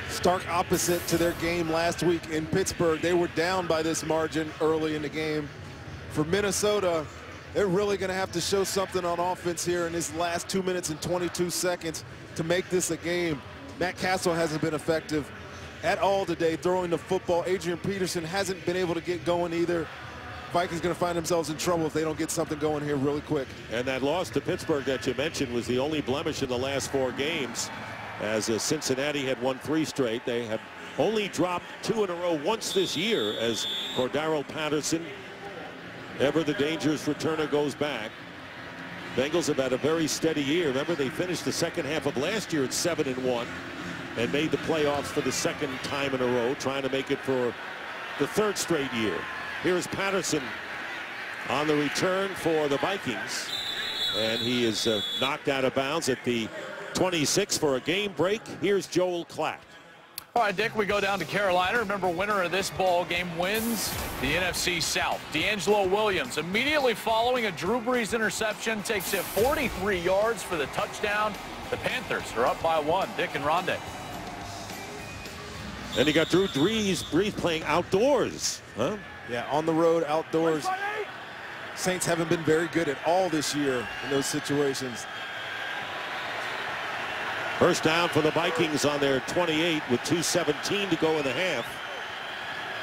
Stark opposite to their game last week in Pittsburgh. They were down by this margin early in the game. For Minnesota, they're really going to have to show something on offense here in this last 2 minutes and 22 seconds to make this a game. Matt Castle hasn't been effective at all today throwing the football. Adrian Peterson hasn't been able to get going either. Vikings going to find themselves in trouble if they don't get something going here really quick. And that loss to Pittsburgh that you mentioned was the only blemish in the last 4 games, as Cincinnati had won 3 straight. They have only dropped 2 in a row once this year, as Cordero Patterson, ever the dangerous returner, goes back. Bengals have had a very steady year. Remember, they finished the second half of last year at 7-1 and made the playoffs for the 2nd time in a row, trying to make it for the 3rd straight year. Here's Patterson on the return for the Vikings, and he is knocked out of bounds at the 26 for a game break. Here's Joel Klatt. All right, Dick, we go down to Carolina. Remember, winner of this ball game wins the NFC South. D'Angelo Williams, immediately following a Drew Brees interception, takes it 43 yards for the touchdown. The Panthers are up by 1. Dick and Rondé. And you got Drew Brees playing outdoors, huh? Yeah, on the road, outdoors. Saints haven't been very good at all this year in those situations. First down for the Vikings on their 28 with 2:17 to go in the half.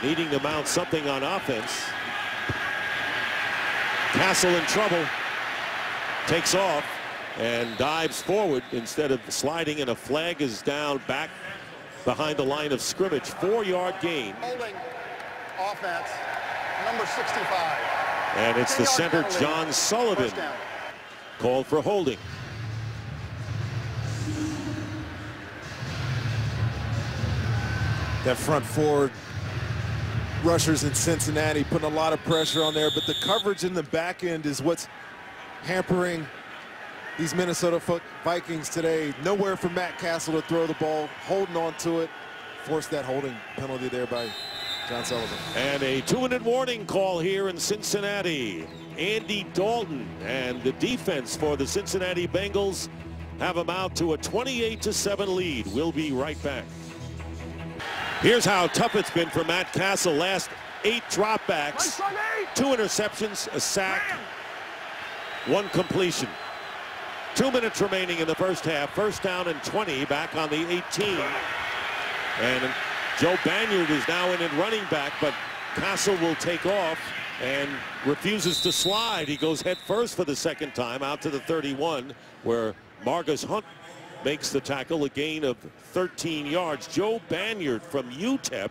Needing to mount something on offense. Castle in trouble. Takes off and dives forward instead of sliding, and a flag is down back behind the line of scrimmage. 4-yard gain. Holding offense, number 65. And it's the center, John Sullivan, called for holding. That front 4 rushers in Cincinnati putting a lot of pressure on there, but the coverage in the back end is what's hampering these Minnesota Vikings today. Nowhere for Matt Castle to throw the ball, holding on to it. Forced that holding penalty there by John Sullivan. And a 2-minute warning call here in Cincinnati. Andy Dalton and the defense for the Cincinnati Bengals have them out to a 28-7 lead. We'll be right back. Here's how tough it's been for Matt Castle. Last 8 dropbacks, 2 interceptions, a sack, 1 completion. 2 minutes remaining in the first half. First down and 20, back on the 18. And Joe Banyard is now in at running back, but Castle will take off and refuses to slide. He goes head first for the 2nd time out to the 31, where Margus Hunt makes the tackle, a gain of 13 yards. Joe Banyard from UTEP,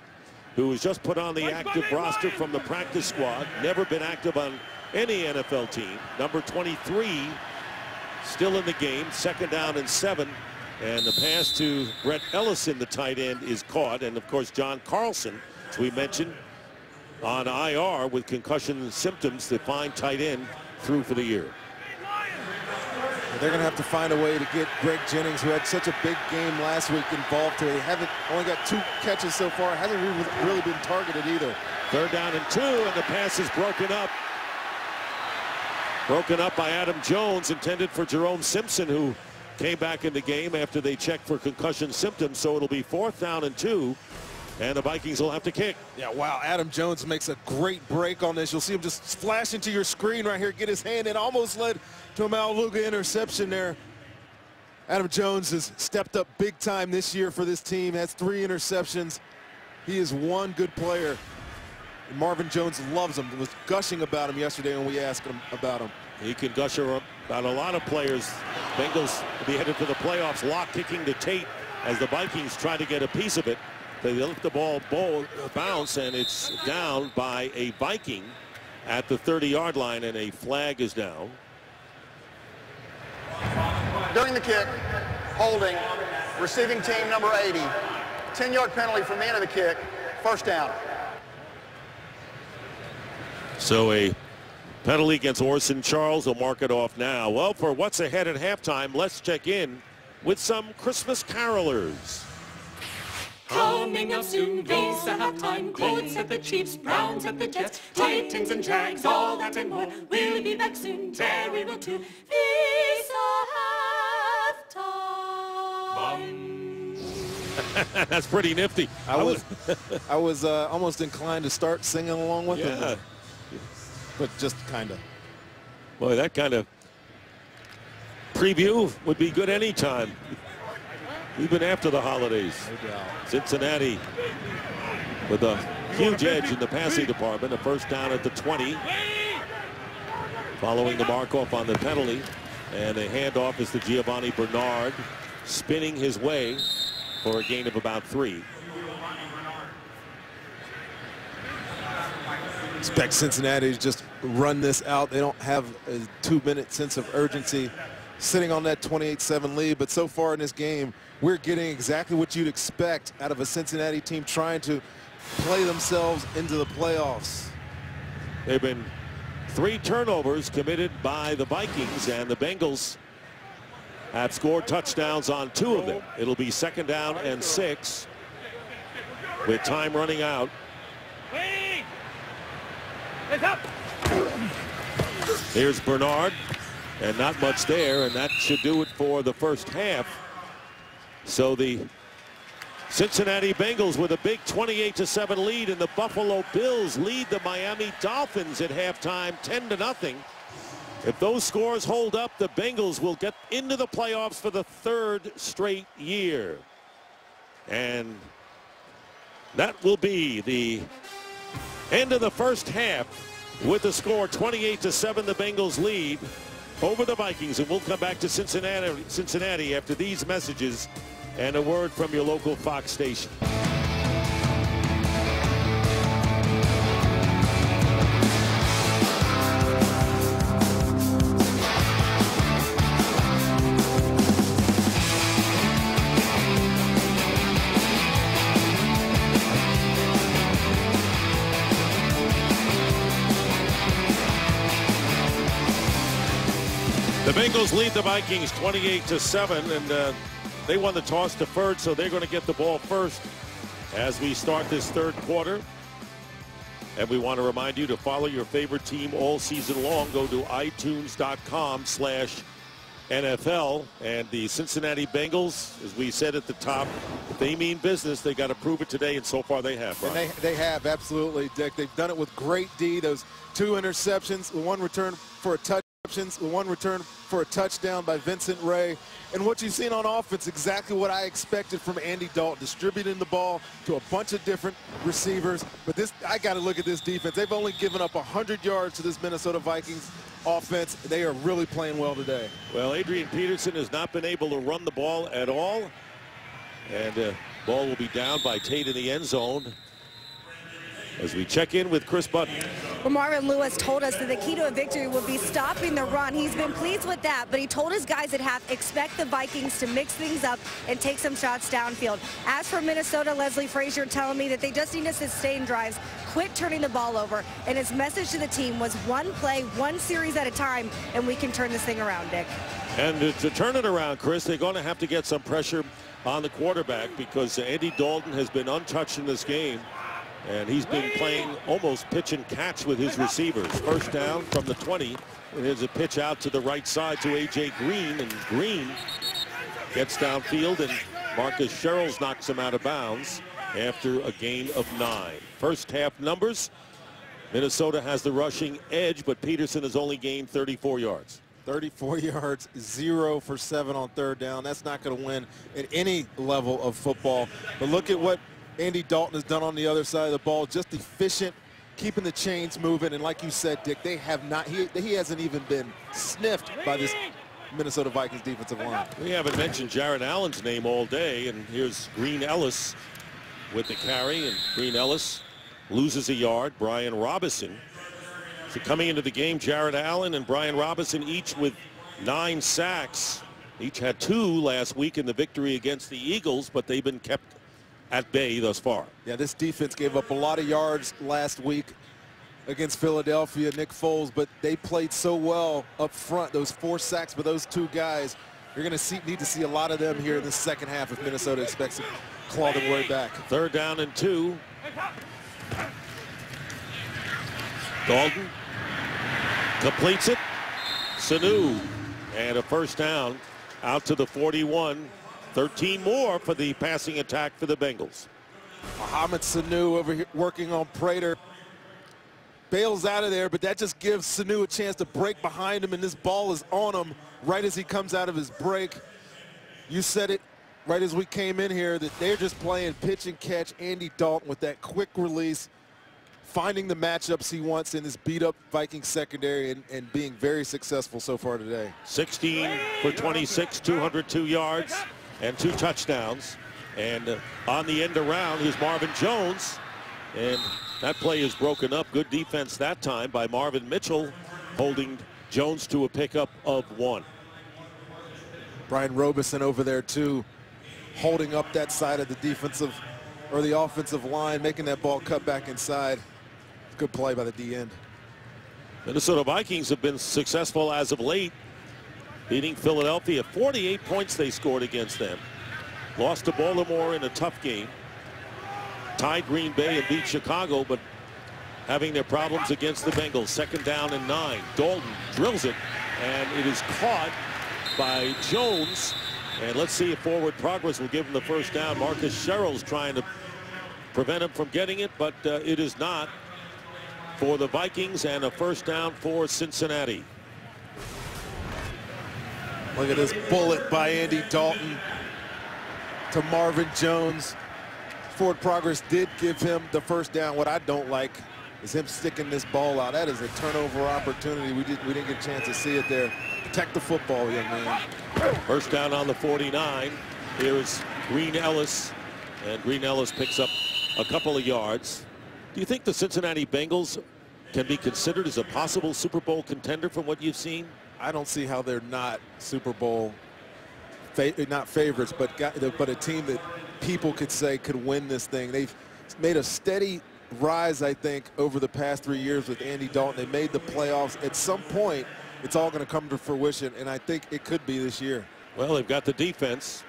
who was just put on the active roster from the practice squad, never been active on any NFL team. Number 23, still in the game. 2nd down and 7. And the pass to Brett Ellison, the tight end, is caught. And, of course, John Carlson, as we mentioned, on IR with concussion symptoms, the fine tight end, through for the year. They're going to have to find a way to get Greg Jennings, who had such a big game last week, involved today. They haven't only got 2 catches so far. Hasn't really been targeted either. 3rd down and 2, and the pass is broken up Broken up by Adam Jones, intended for Jerome Simpson, who came back in the game after they checked for concussion symptoms. So it'll be 4th down and 2, and the Vikings will have to kick. Yeah, wow, Adam Jones makes a great break on this. You'll see him just flash into your screen right here, get his hand in, almost led to a Maluga interception there. Adam Jones has stepped up big time this year for this team, has 3 interceptions. He is one good player. And Marvin Jones loves him, was gushing about him yesterday when we asked him about him. He can gush about a lot of players. Bengals will be headed for the playoffs. Lock kicking to Tate as the Vikings try to get a piece of it. They let the ball bounce, and it's down by a Viking at the 30-yard line, and a flag is down. During the kick, holding, receiving team number 80. 10-yard penalty from the end of the kick, 1st down. So a penalty against Orson Charles. Will mark it off now. Well, for what's ahead at halftime, let's check in with some Christmas carolers. Coming up soon, games at halftime. Colts at the Chiefs, Browns at the Jets, Titans and Jags, all that and more. We'll be back soon, Terry will too. This halftime. That's pretty nifty. I was almost inclined to start singing along with him, but just kind of. Boy, that kind of preview would be good anytime, even after the holidays. No doubt. Cincinnati with a huge edge in the passing department. A 1st down at the 20. Following the mark-off on the penalty. And a handoff is to Giovanni Bernard, spinning his way for a gain of about 3. Expect Cincinnati to just run this out. They don't have a 2-minute sense of urgency sitting on that 28-7 lead. But so far in this game, we're getting exactly what you'd expect out of a Cincinnati team trying to play themselves into the playoffs. They've been 3 turnovers committed by the Vikings, and the Bengals have scored touchdowns on 2 of them. It'll be 2nd down and 6 with time running out. Here's Bernard, and not much there, and that should do it for the first half. So the Cincinnati Bengals with a big 28-7 lead, and the Buffalo Bills lead the Miami Dolphins at halftime 10-0. If those scores hold up, the Bengals will get into the playoffs for the 3rd straight year. And that will be the end of the first half with the score 28-7. The Bengals lead over the Vikings, and we'll come back to Cincinnati after these messages and a word from your local Fox station. The Bengals lead the Vikings 28-7, and they won the toss deferred, so they're going to get the ball first as we start this 3rd quarter. And we want to remind you to follow your favorite team all season long. Go to itunes.com/NFL. And the Cincinnati Bengals, as we said at the top, if they mean business, they got to prove it today, and so far they have. And they have, absolutely, Dick. They've done it with great D. Those 2 interceptions, 1 return for a touchdown. 1 return for a touchdown by Vincent Ray. And what you've seen on offense, exactly what I expected from Andy Dalton, distributing the ball to a bunch of different receivers. But this, I got to look at this defense. They've only given up 100 yards to this Minnesota Vikings offense. They are really playing well today. Well, Adrian Peterson has not been able to run the ball at all. And ball will be down by Tate in the end zone as we check in with Chris Button. Well, Marvin Lewis told us that the key to a victory would be stopping the run. He's been pleased with that, but he told his guys at half, expect the Vikings to mix things up and take some shots downfield. As for Minnesota, Leslie Frazier telling me that they just need to sustain drives, quit turning the ball over, and his message to the team was 1 play, 1 series at a time, and we can turn this thing around, Dick. And to turn it around, Chris, they're going to have to get some pressure on the quarterback because Andy Dalton has been untouched in this game. And he's been playing almost pitch and catch with his receivers. First down from the 20. And here's a pitch out to the right side to A.J. Green. And Green gets downfield, and Marcus Sherrills knocks him out of bounds after a gain of 9. First half numbers. Minnesota has the rushing edge, but Peterson has only gained 34 yards. 34 yards, 0 for 7 on third down. That's not going to win at any level of football. But look at what Andy Dalton has done on the other side of the ball. Just efficient, keeping the chains moving. And like you said, Dick, they have not, he hasn't even been sniffed by this Minnesota Vikings defensive line. We haven't mentioned Jared Allen's name all day, and here's Green Ellis with the carry, and Green Ellis loses a yard. Brian Robinson. So coming into the game, Jared Allen and Brian Robinson each with 9 sacks. Each had 2 last week in the victory against the Eagles, but they've been kept at bay thus far. Yeah, this defense gave up a lot of yards last week against Philadelphia, Nick Foles, but they played so well up front. Those 4 sacks for those 2 guys, you're going to need to see a lot of them here in the second half if Minnesota expects to claw their way back. Third down and 2. Dalton completes it. Sanu, and a first down out to the 41. 13 more for the passing attack for the Bengals. Mohamed Sanu over here working on Prater. Bails out of there, but that just gives Sanu a chance to break behind him, and this ball is on him right as he comes out of his break. You said it right as we came in here that they're just playing pitch and catch. Andy Dalton with that quick release, finding the matchups he wants in this beat-up Vikings secondary, and being very successful so far today. 16 for 26, 202 yards, and 2 touchdowns. And on the end around, here's Marvin Jones. And that play is broken up. Good defense that time by Marvin Mitchell, holding Jones to a pickup of 1. Brian Robinson over there, too, holding up that side of the defensive or the offensive line, making that ball cut back inside. Good play by the D end. Minnesota Vikings have been successful as of late, beating Philadelphia. 48 points they scored against them. Lost to Baltimore in a tough game. Tied Green Bay and beat Chicago, but having their problems against the Bengals. Second down and 9. Dalton drills it, and it is caught by Jones. And let's see if forward progress will give him the first down. Marcus Sherrills trying to prevent him from getting it, but it is not for the Vikings, and a first down for Cincinnati. Look at this bullet by Andy Dalton to Marvin Jones. Forward progress did give him the first down. What I don't like is him sticking this ball out. That is a turnover opportunity. We didn't get a chance to see it there. Protect the football, young man. First down on the 49. Here is Green Ellis, and Green Ellis picks up a couple of yards. Do you think the Cincinnati Bengals can be considered as a possible Super Bowl contender from what you've seen? I don't see how they're not Super Bowl, not favorites, but a team that people could say could win this thing. They've made a steady rise, I think, over the past 3 years with Andy Dalton. They made the playoffs. At some point, it's all going to come to fruition, and I think it could be this year. Well, they've got the defense,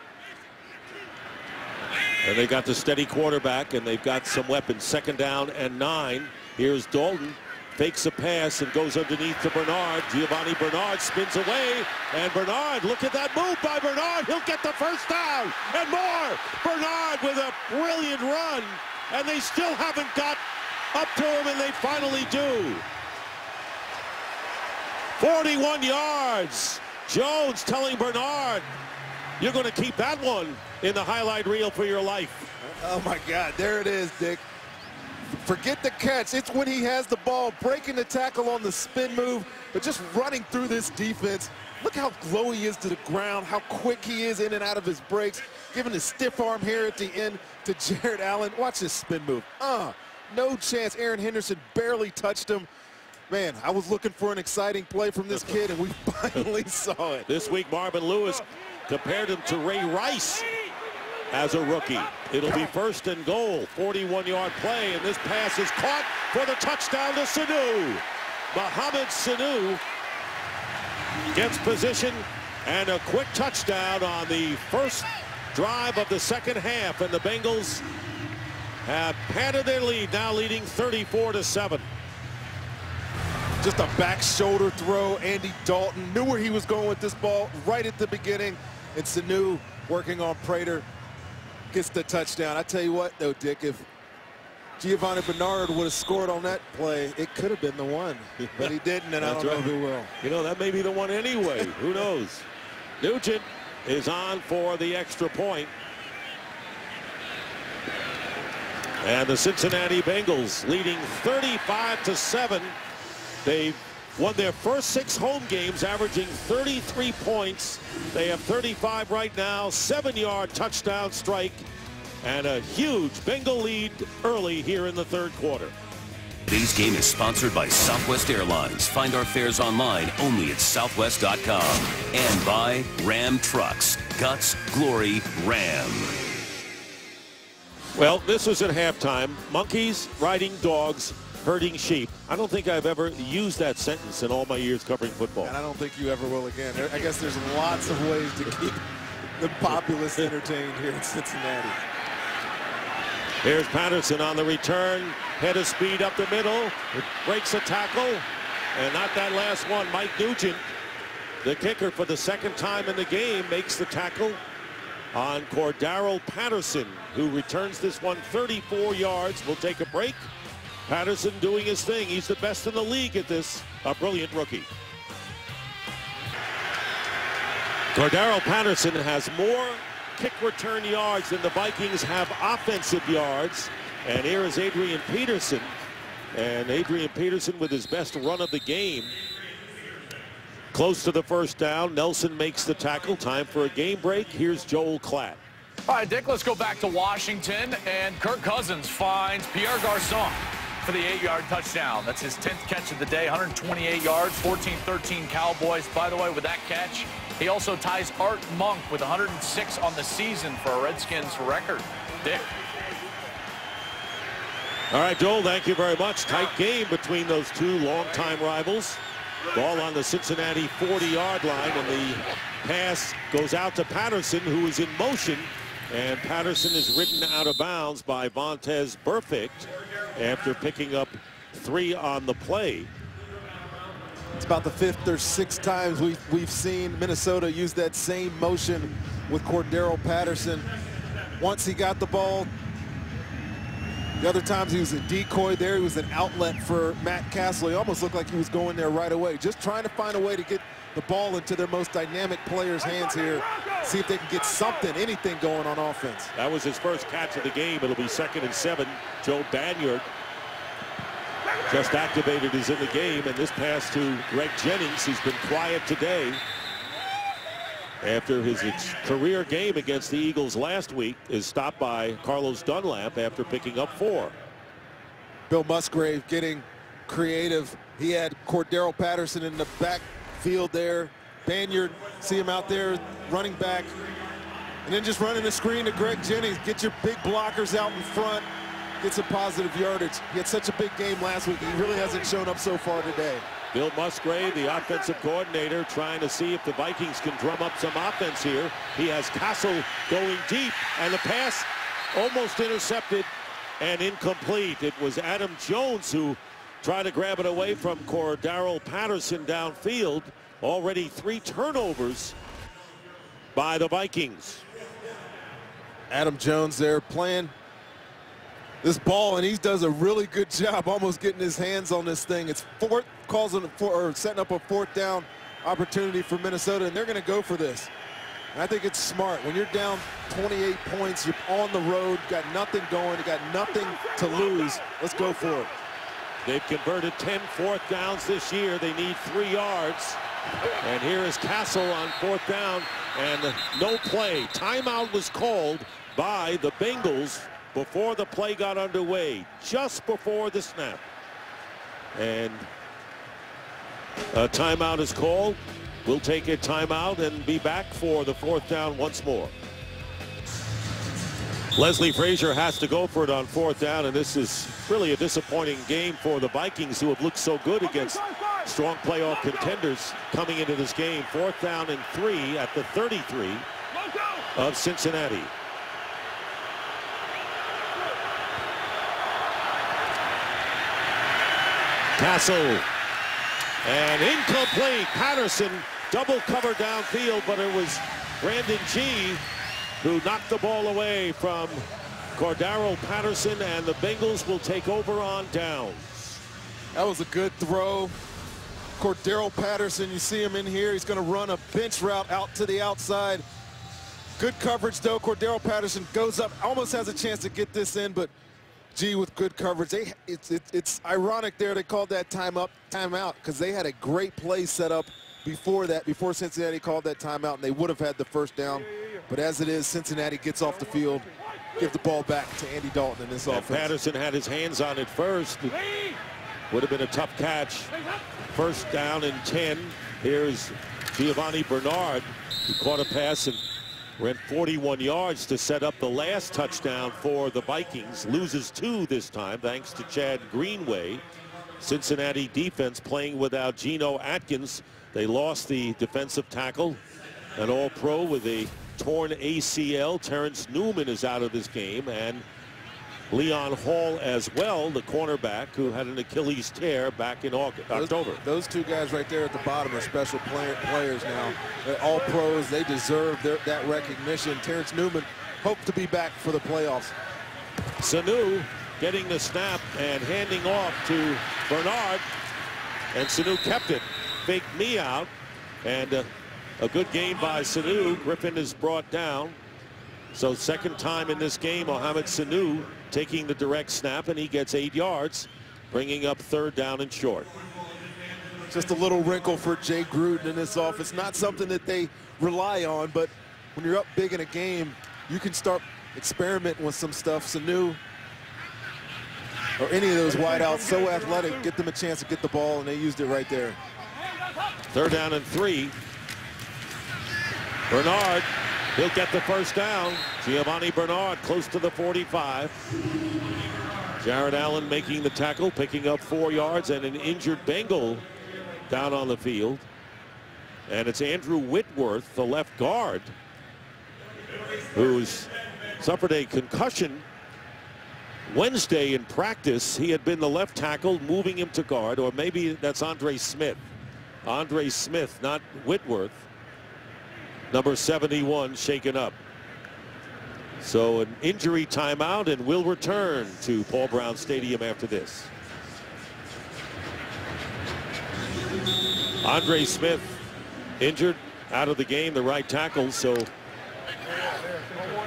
and they got the steady quarterback, and they've got some weapons. Second down and 9. Here's Dalton. Fakes a pass and goes underneath to Bernard. Giovanni Bernard spins away, and Bernard, look at that move by Bernard. He'll get the first down and more. Bernard with a brilliant run, and they still haven't got up to him, and they finally do. 41 yards. Jones telling Bernard, you're going to keep that one in the highlight reel for your life. Oh my God, there it is, Dick. Forget the catch. It's when he has the ball, breaking the tackle on the spin move, but just running through this defense. Look how low he is to the ground, how quick he is in and out of his breaks, giving his stiff arm here at the end to Jared Allen. Watch this spin move. No chance. Aaron Henderson barely touched him. Man, I was looking for an exciting play from this kid, and we finally saw it. This week, Marvin Lewis compared him to Ray Rice as a rookie. It'll be first and goal. 41-yard play, and this pass is caught for the touchdown to Sanu. Mohamed Sanu gets position and a quick touchdown on the first drive of the second half, and the Bengals have padded their lead, now leading 34-7. Just a back shoulder throw. Andy Dalton knew where he was going with this ball right at the beginning. And Sanu working on Prater gets the touchdown. I tell you what, though, Dick, if Giovanni Bernard would have scored on that play, it could have been the one. But he didn't, and I don't know who will. You know, that may be the one anyway. Who knows? Nugent is on for the extra point. And the Cincinnati Bengals leading 35-7. They've won their first 6 home games, averaging 33 points. They have 35 right now, 7-yard touchdown strike, and a huge Bengal lead early here in the third quarter. Today's game is sponsored by Southwest Airlines. Find our fares online only at southwest.com. And by Ram Trucks. Guts, glory, Ram. Well, this was at halftime. Monkeys riding dogs, herding sheep. I don't think I've ever used that sentence in all my years covering football. And I don't think you ever will again. I guess there's lots of ways to keep the populace entertained here in Cincinnati. Here's Patterson on the return. Head of speed up the middle. Breaks a tackle. And not that last one. Mike Nugent, the kicker for the second time in the game, makes the tackle on Cordero Patterson, who returns this one 34 yards. We'll take a break. Patterson doing his thing. He's the best in the league at this. A brilliant rookie. Cordero Patterson has more kick return yards than the Vikings have offensive yards. And here is Adrian Peterson. And Adrian Peterson with his best run of the game. Close to the first down. Nelson makes the tackle. Time for a game break. Here's Joel Klatt. All right, Dick, let's go back to Washington. And Kirk Cousins finds Pierre Garçon for the 8-yard touchdown. That's his 10th catch of the day, 128 yards, 14-13 Cowboys. By the way, with that catch, he also ties Art Monk with 106 on the season for a Redskins record. Dick. All right, Joel, thank you very much. Tight game between those two longtime rivals. Ball on the Cincinnati 40-yard line, and the pass goes out to Patterson, who is in motion. And Patterson is ridden out of bounds by Vontaze Burfict after picking up 3 on the play. It's about the 5th or 6th times we've seen Minnesota use that same motion with Cordero Patterson. Once he got the ball, the other times he was a decoy. There he was an outlet for Matt Castle. He almost looked like he was going there right away, just trying to find a way to get the ball into their most dynamic players' hands here. See if they can get something, anything going on offense. That was his first catch of the game. It'll be 2nd and 7. Joe Banyard just activated, is in the game, and this pass to Greg Jennings, who's been quiet today after his career game against the Eagles last week, is stopped by Carlos Dunlap after picking up 4. Bill Musgrave getting creative. He had Cordero Patterson in the backfield there. Banyard, see him out there running back, and then just running the screen to Greg Jennings. Get your big blockers out in front. Get some positive yardage. He had such a big game last week. He really hasn't shown up so far today. Bill Musgrave, the offensive coordinator, trying to see if the Vikings can drum up some offense here. He has Castle going deep, and the pass almost intercepted and incomplete. It was Adam Jones who tried to grab it away from Cordero Patterson downfield. Already 3 turnovers by the Vikings. Adam Jones there playing this ball, and he does a really good job almost getting his hands on this thing. It's setting up a 4th down opportunity for Minnesota, and they're going to go for this. And I think it's smart. When you're down 28 points, you're on the road, got nothing going, you got nothing to lose. Let's go for it. They've converted 10 4th downs this year. They need 3 yards. And here is Castle on 4th down, and no play. Timeout was called by the Bengals before the play got underway, just before the snap. And a timeout is called. We'll take a timeout and be back for the 4th down once more. Leslie Frazier has to go for it on 4th down, and this is really a disappointing game for the Vikings, who have looked so good against strong playoff contenders coming into this game. 4th down and 3 at the 33 of Cincinnati. Castle. And incomplete. Patterson double cover downfield, but it was Brandon G who knocked the ball away from Cordero Patterson, and the Bengals will take over on downs. That was a good throw. Cordero Patterson, you see him in here. He's going to run a bench route out to the outside. Good coverage, though. Cordero Patterson goes up, almost has a chance to get this in, but G with good coverage. It's ironic there they called that timeout, because they had a great play set up before that, before Cincinnati called that timeout, and they would have had the first down. But as it is, Cincinnati gets off the field, give the ball back to Andy Dalton in this offense. Patterson had his hands on it first. Would have been a tough catch. First down and 10. Here's Giovanni Bernard, who caught a pass and ran 41 yards to set up the last touchdown for the Vikings. Loses 2 this time, thanks to Chad Greenway. Cincinnati defense playing without Geno Atkins. They lost the defensive tackle, an all-pro with a torn ACL. Terrence Newman is out of this game, and Leon Hall as well, the cornerback, who had an Achilles tear back in October. Those two guys right there at the bottom are special players now. They're all pros. They deserve that recognition. Terrence Newman hopes to be back for the playoffs. Sanu getting the snap and handing off to Bernard, and Sanu kept it. Faked me out, and a good game by Sanu. Griffin is brought down. So second time in this game, Mohamed Sanu taking the direct snap, and he gets 8 yards, bringing up third down and short. Just a little wrinkle for Jay Gruden in this offense. Not something that they rely on, but when you're up big in a game, you can start experimenting with some stuff. Sanu or any of those wideouts, so athletic, get them a chance to get the ball, and they used it right there. Third down and 3. Bernard, he'll get the first down. Giovanni Bernard close to the 45. Jared Allen making the tackle, picking up 4 yards, and an injured Bengal down on the field. And it's Andrew Whitworth, the left guard, who's suffered a concussion Wednesday in practice. He had been the left tackle, moving him to guard, or maybe that's Andre Smith. Andre Smith, not Whitworth. Number 71 shaken up. So an injury timeout, and will return to Paul Brown Stadium after this. Andre Smith injured, out of the game, the right tackle. So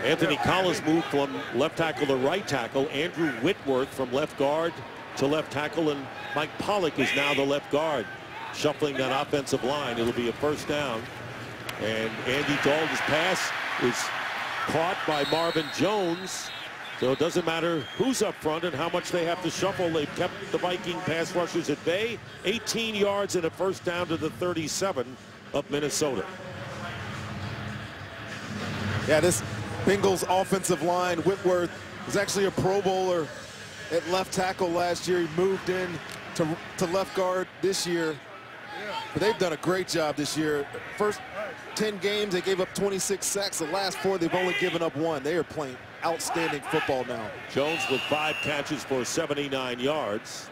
Anthony Collins moved from left tackle to right tackle. Andrew Whitworth from left guard to left tackle, and Mike Pollock is now the left guard, shuffling that offensive line. It'll be a first down. And Andy Dalton's pass is caught by Marvin Jones. So it doesn't matter who's up front and how much they have to shuffle. They've kept the Viking pass rushers at bay. 18 yards and a first down to the 37 of Minnesota. Yeah, this Bengals offensive line, Whitworth was actually a Pro Bowler at left tackle last year. He moved in to left guard this year. But they've done a great job this year. First 10 games, they gave up 26 sacks. The last 4, they've only given up 1. They are playing outstanding football now. Jones with 5 catches for 79 yards.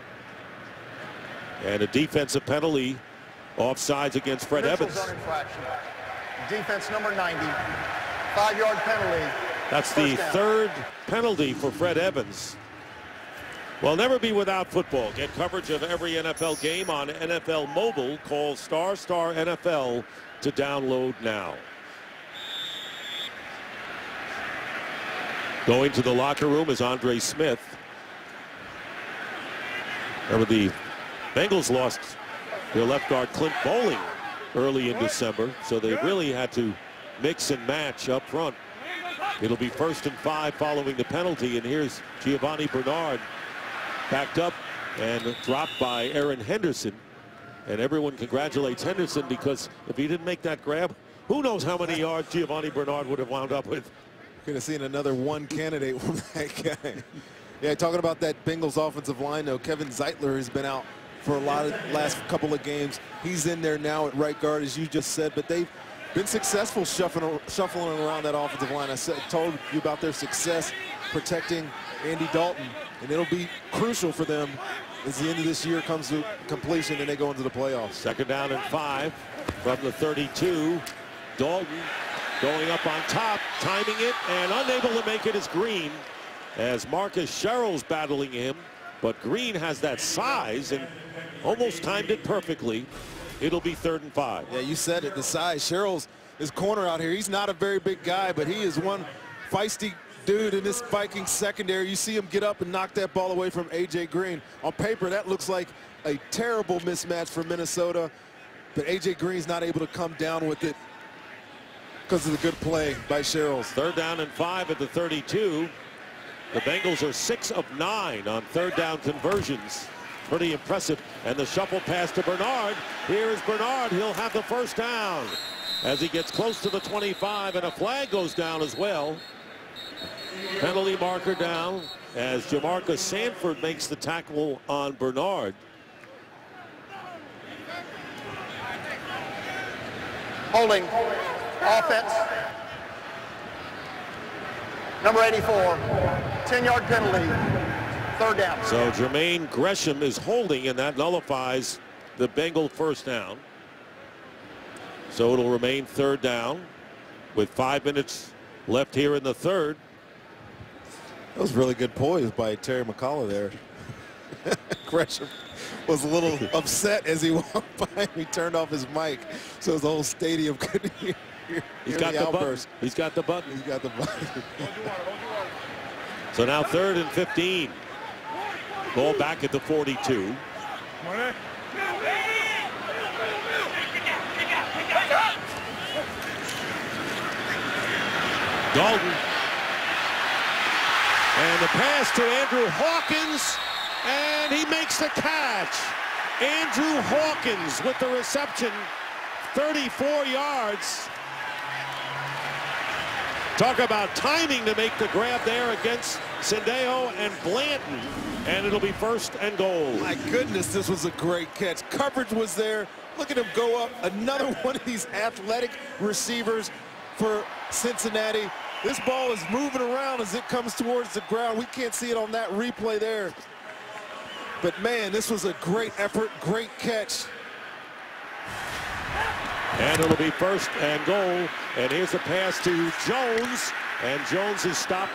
And a defensive penalty, offsides against Fred Evans. Zone infraction. Defense number 90, 5-yard penalty. That's the third penalty for Fred Evans. Well, never be without football. Get coverage of every NFL game on NFL Mobile. Call ** NFL to download now. Going to the locker room is Andre Smith. Remember, the Bengals lost their left guard Clint Bowling early in December, so they really had to mix and match up front. It'll be 1st and 5 following the penalty, and here's Giovanni Bernard backed up and dropped by Aaron Henderson. And everyone congratulates Henderson, because if he didn't make that grab, who knows how many yards Giovanni Bernard would have wound up with. Could have seen another 1 candidate from that guy. Yeah, talking about that Bengals offensive line, though, Kevin Zeitler has been out for a lot of last couple of games. He's in there now at right guard, as you just said, but they've been successful shuffling around that offensive line. I told you about their success protecting Andy Dalton, and it'll be crucial for them as the end of this year comes to completion and they go into the playoffs. Second down and 5 from the 32. Dalton going up on top, timing it, and unable to make it is Green, as Marcus Sherrill's battling him. But Green has that size and almost timed it perfectly. It'll be 3rd and 5. Yeah, you said it, the size. Sherrill's his corner out here. He's not a very big guy, but he is one feisty dude in this Vikings secondary. You see him get up and knock that ball away from A.J. Green. On paper, that looks like a terrible mismatch for Minnesota, but A.J. Green's not able to come down with it because of the good play by Sherrill's. 3rd down and 5 at the 32. The Bengals are 6 of 9 on 3rd down conversions. Pretty impressive. And the shuffle pass to Bernard. Here is Bernard. He'll have the 1st down as he gets close to the 25, and a flag goes down as well. Penalty marker down as Jamarcus Sanford makes the tackle on Bernard. Holding. Offense. Number 84. 10-yard penalty. 3rd down. So Jermaine Gresham is holding, and that nullifies the Bengal 1st down. So it'll remain 3rd down with 5 minutes left here in the 3rd. That was really good poise by Terry McCullough there. Gresham was a little upset as he walked by. He turned off his mic, so the whole stadium couldn't hear. He's got the button. He's got the button. He's got the button. So now 3rd and 15. Ball back at the 42. Dalton. And the pass to Andrew Hawkins, and he makes the catch. Andrew Hawkins with the reception, 34 yards. Talk about timing to make the grab there against Sendejo and Blanton, and it'll be 1st and goal. My goodness, this was a great catch. Coverage was there. Look at him go up. Another one of these athletic receivers for Cincinnati. This ball is moving around as it comes towards the ground. We can't see it on that replay there. But man, this was a great effort, great catch. And it'll be 1st and goal. And here's a pass to Jones. And Jones is stopped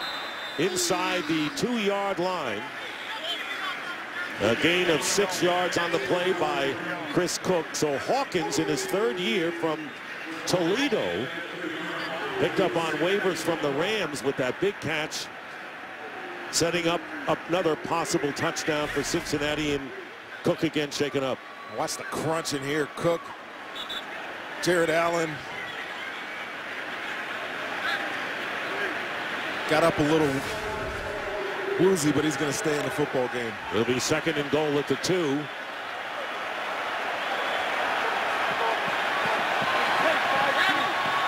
inside the 2-yard line. A gain of 6 yards on the play by Chris Cook. So Hawkins in his 3rd year from Toledo picked up on waivers from the Rams with that big catch, setting up another possible touchdown for Cincinnati, and Cook again shaken up. Watch the crunch in here. Cook, Jared Allen got up a little woozy, but he's going to stay in the football game. It'll be 2nd and goal at the 2.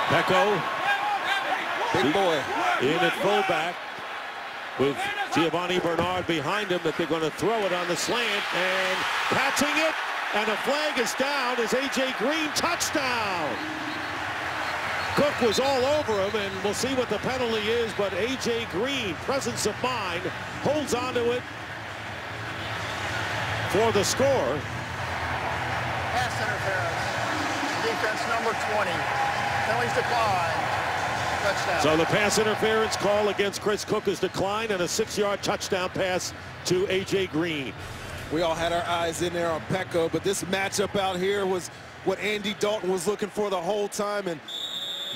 Pecco. Big boy. In at fullback with Giovanni Bernard behind him, that they're going to throw it on the slant, and catching it, and a flag is down as A.J. Green, touchdown. Cook was all over him, and we'll see what the penalty is, but A.J. Green, presence of mind, holds on to it for the score. Pass interference. Defense number 20. Penalties decline. Touchdown. So the pass interference call against Chris Cook is declined, and a 6-yard touchdown pass to A.J. Green. We all had our eyes in there on Pecco, but this matchup out here was what Andy Dalton was looking for the whole time, and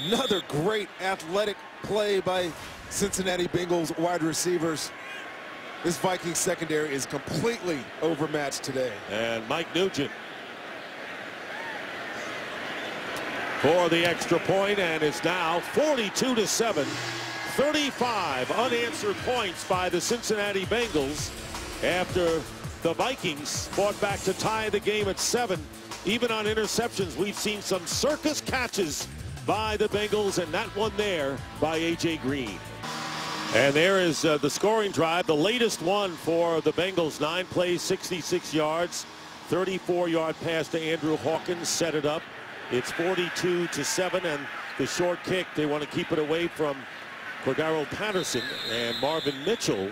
another great athletic play by Cincinnati Bengals wide receivers. This Vikings secondary is completely overmatched today. And Mike Nugent for the extra point, and it's now 42-7. 35 unanswered points by the Cincinnati Bengals after the Vikings fought back to tie the game at 7. Even on interceptions, we've seen some circus catches by the Bengals, and that one there by A.J. Green. And there is the scoring drive, the latest one for the Bengals. 9 plays, 66 yards, 34-yard pass to Andrew Hawkins, set it up. It's 42-7, and the short kick, they want to keep it away from Cordero Patterson, and Marvin Mitchell,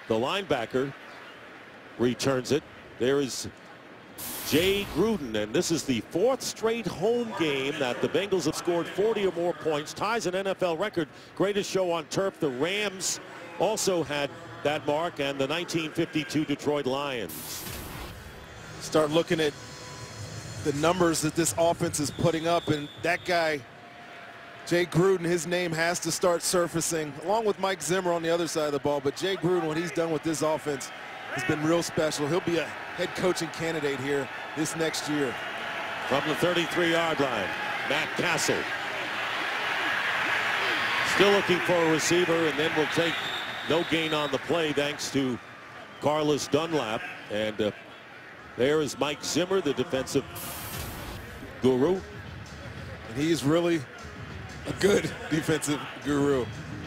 the linebacker, returns it. There is Jay Gruden, and this is the 4th straight home game that the Bengals have scored 40 or more points. Ties an NFL record. Greatest show on turf. The Rams also had that mark, and the 1952 Detroit Lions. Start looking at the numbers that this offense is putting up, and that guy, Jay Gruden, his name has to start surfacing, along with Mike Zimmer on the other side of the ball. But Jay Gruden, what he's done with this offense has been real special. He'll be a head coaching candidate here this next year. From the 33-yard line, Matt Castle. Still looking for a receiver, and then we'll take no gain on the play thanks to Carlos Dunlap. And there is Mike Zimmer, the defensive guru. And he is really a good defensive guru,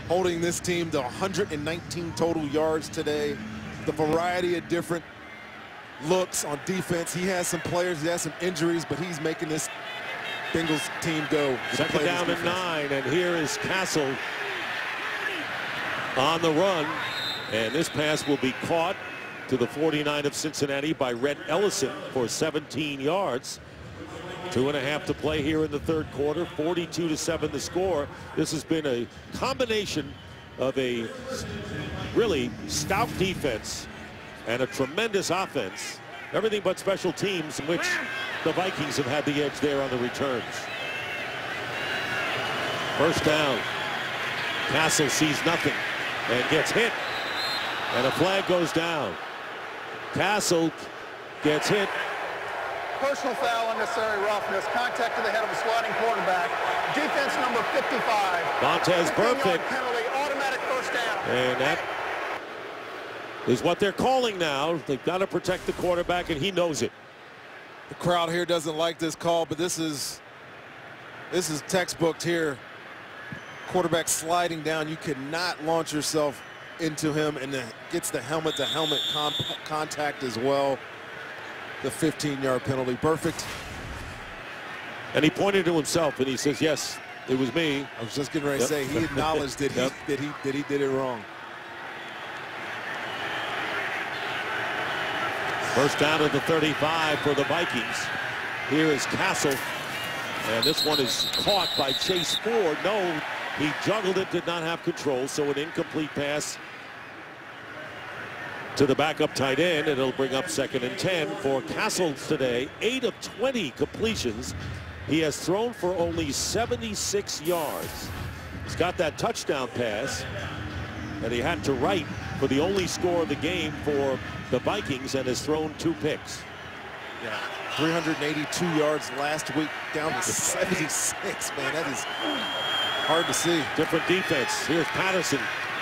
holding this team to 119 total yards today. The variety of different looks on defense. He has some players, he has some injuries, but he's making this Bengals team go. Second down and 9, and here is Castle on the run, and this pass will be caught to the 49 of Cincinnati by Rhett Ellison for 17 yards. 2.5 to play here in the third quarter. 42-7 the score. This has been a combination of a really stout defense and a tremendous offense. Everything but special teams, in which the Vikings have had the edge there on the returns. First down. Castle sees nothing and gets hit, and a flag goes down. Castle gets hit. Personal foul, unnecessary roughness, contact to the head of a sliding quarterback. Defense number 55. Montez Burfict. Penalty, automatic first down. And that is what they're calling now. They've got to protect the quarterback, and he knows it. The crowd here doesn't like this call, but this is textbooked here. Quarterback sliding down. You cannot launch yourself into him, and it gets the helmet-to-helmet contact as well. The 15-yard penalty. Perfect. And he pointed to himself, and he says, yes, it was me. I was just getting ready to say, he acknowledged that, he did it wrong. First down at the 35 for the Vikings. Here is Castle, and this one is caught by Chase Ford. No, he juggled it, did not have control, so an incomplete pass to the backup tight end, and it'll bring up 2nd and 10 for Castle today. 8 of 20 completions. He has thrown for only 76 yards. He's got that touchdown pass, and he had to write for the only score of the game for the Vikings, and has thrown 2 picks. Yeah, 382 yards last week, down to 76. Man, that is hard to see. Different defense. Here's Patterson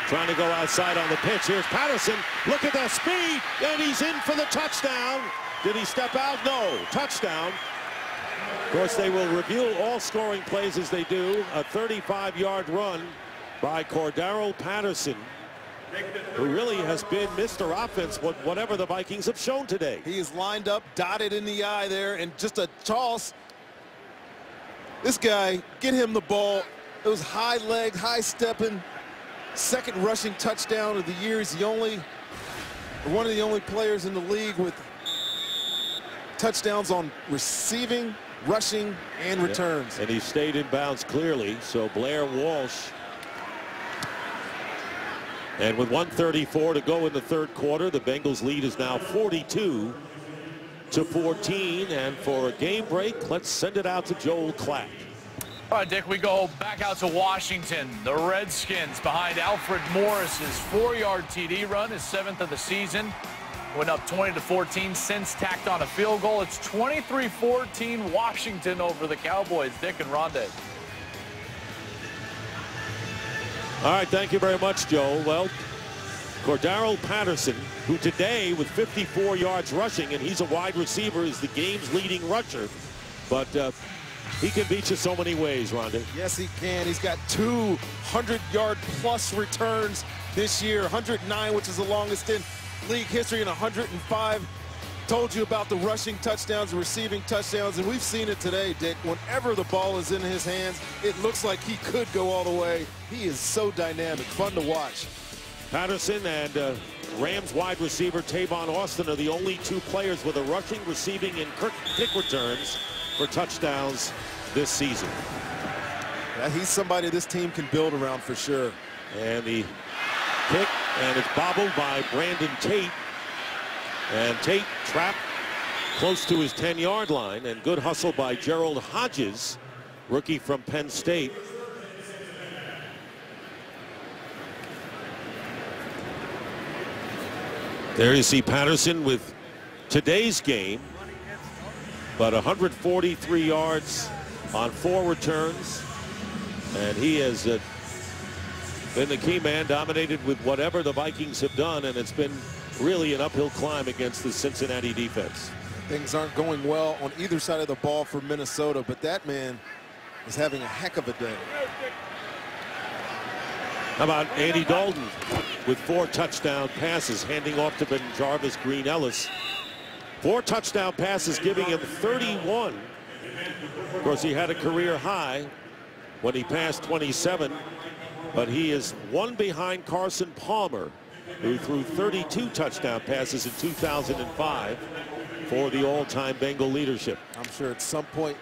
trying to go outside on the pitch. Here's Patterson. Look at the speed, and he's in for the touchdown. Did he step out? No. Touchdown. Of course, they will review all scoring plays as they do. A 35-yard run by Cordero Patterson, who really has been Mr. Offense, whatever the Vikings have shown today. He is lined up, dotted in the eye there, and just a toss. This guy, get him the ball. It was high leg, high stepping. 2nd rushing touchdown of the year. He's one of the only players in the league with touchdowns on receiving, rushing, and returns. And he stayed in bounds clearly. So Blair Walsh. And with 1:34 to go in the third quarter, the Bengals lead is now 42-14. And for a game break, let's send it out to Joel Klatt. All right, Dick, we go back out to Washington. The Redskins behind Alfred Morris's 4-yard TD run, his 7th of the season. Went up 20-14, since tacked on a field goal. It's 23-14 Washington over the Cowboys. Dick and Rondé. All right, thank you very much, Joe. Well, Cordero Patterson, who today with 54 yards rushing, and he's a wide receiver, is the game's leading rusher. But he can beat you so many ways, Rondé. Yes, he can. He's got 200-yard-plus returns this year. 109, which is the longest in league history, and 105. Told you about the rushing touchdowns, the receiving touchdowns, and we've seen it today, Dick. Whenever the ball is in his hands, it looks like he could go all the way. He is so dynamic, fun to watch. Patterson and Rams wide receiver Tavon Austin are the only two players with a rushing, receiving, and kick returns for touchdowns this season. Yeah, he's somebody this team can build around for sure. And the kick, and it's bobbled by Brandon Tate. And Tate trapped close to his 10-yard line, and good hustle by Gerald Hodges, rookie from Penn State. There you see Patterson with today's game, but 143 yards on 4 returns, and he has been the key man, dominated with whatever the Vikings have done, and it's been really an uphill climb against the Cincinnati defense. Things aren't going well on either side of the ball for Minnesota, but that man is having a heck of a day. How about Andy Dalton with 4 touchdown passes, handing off to Jarvis Green Ellis. 4 touchdown passes, giving him 31. Of course, he had a career high when he passed 27, but he is 1 behind Carson Palmer, who threw 32 touchdown passes in 2005 for the all-time Bengal leadership. I'm sure at some point,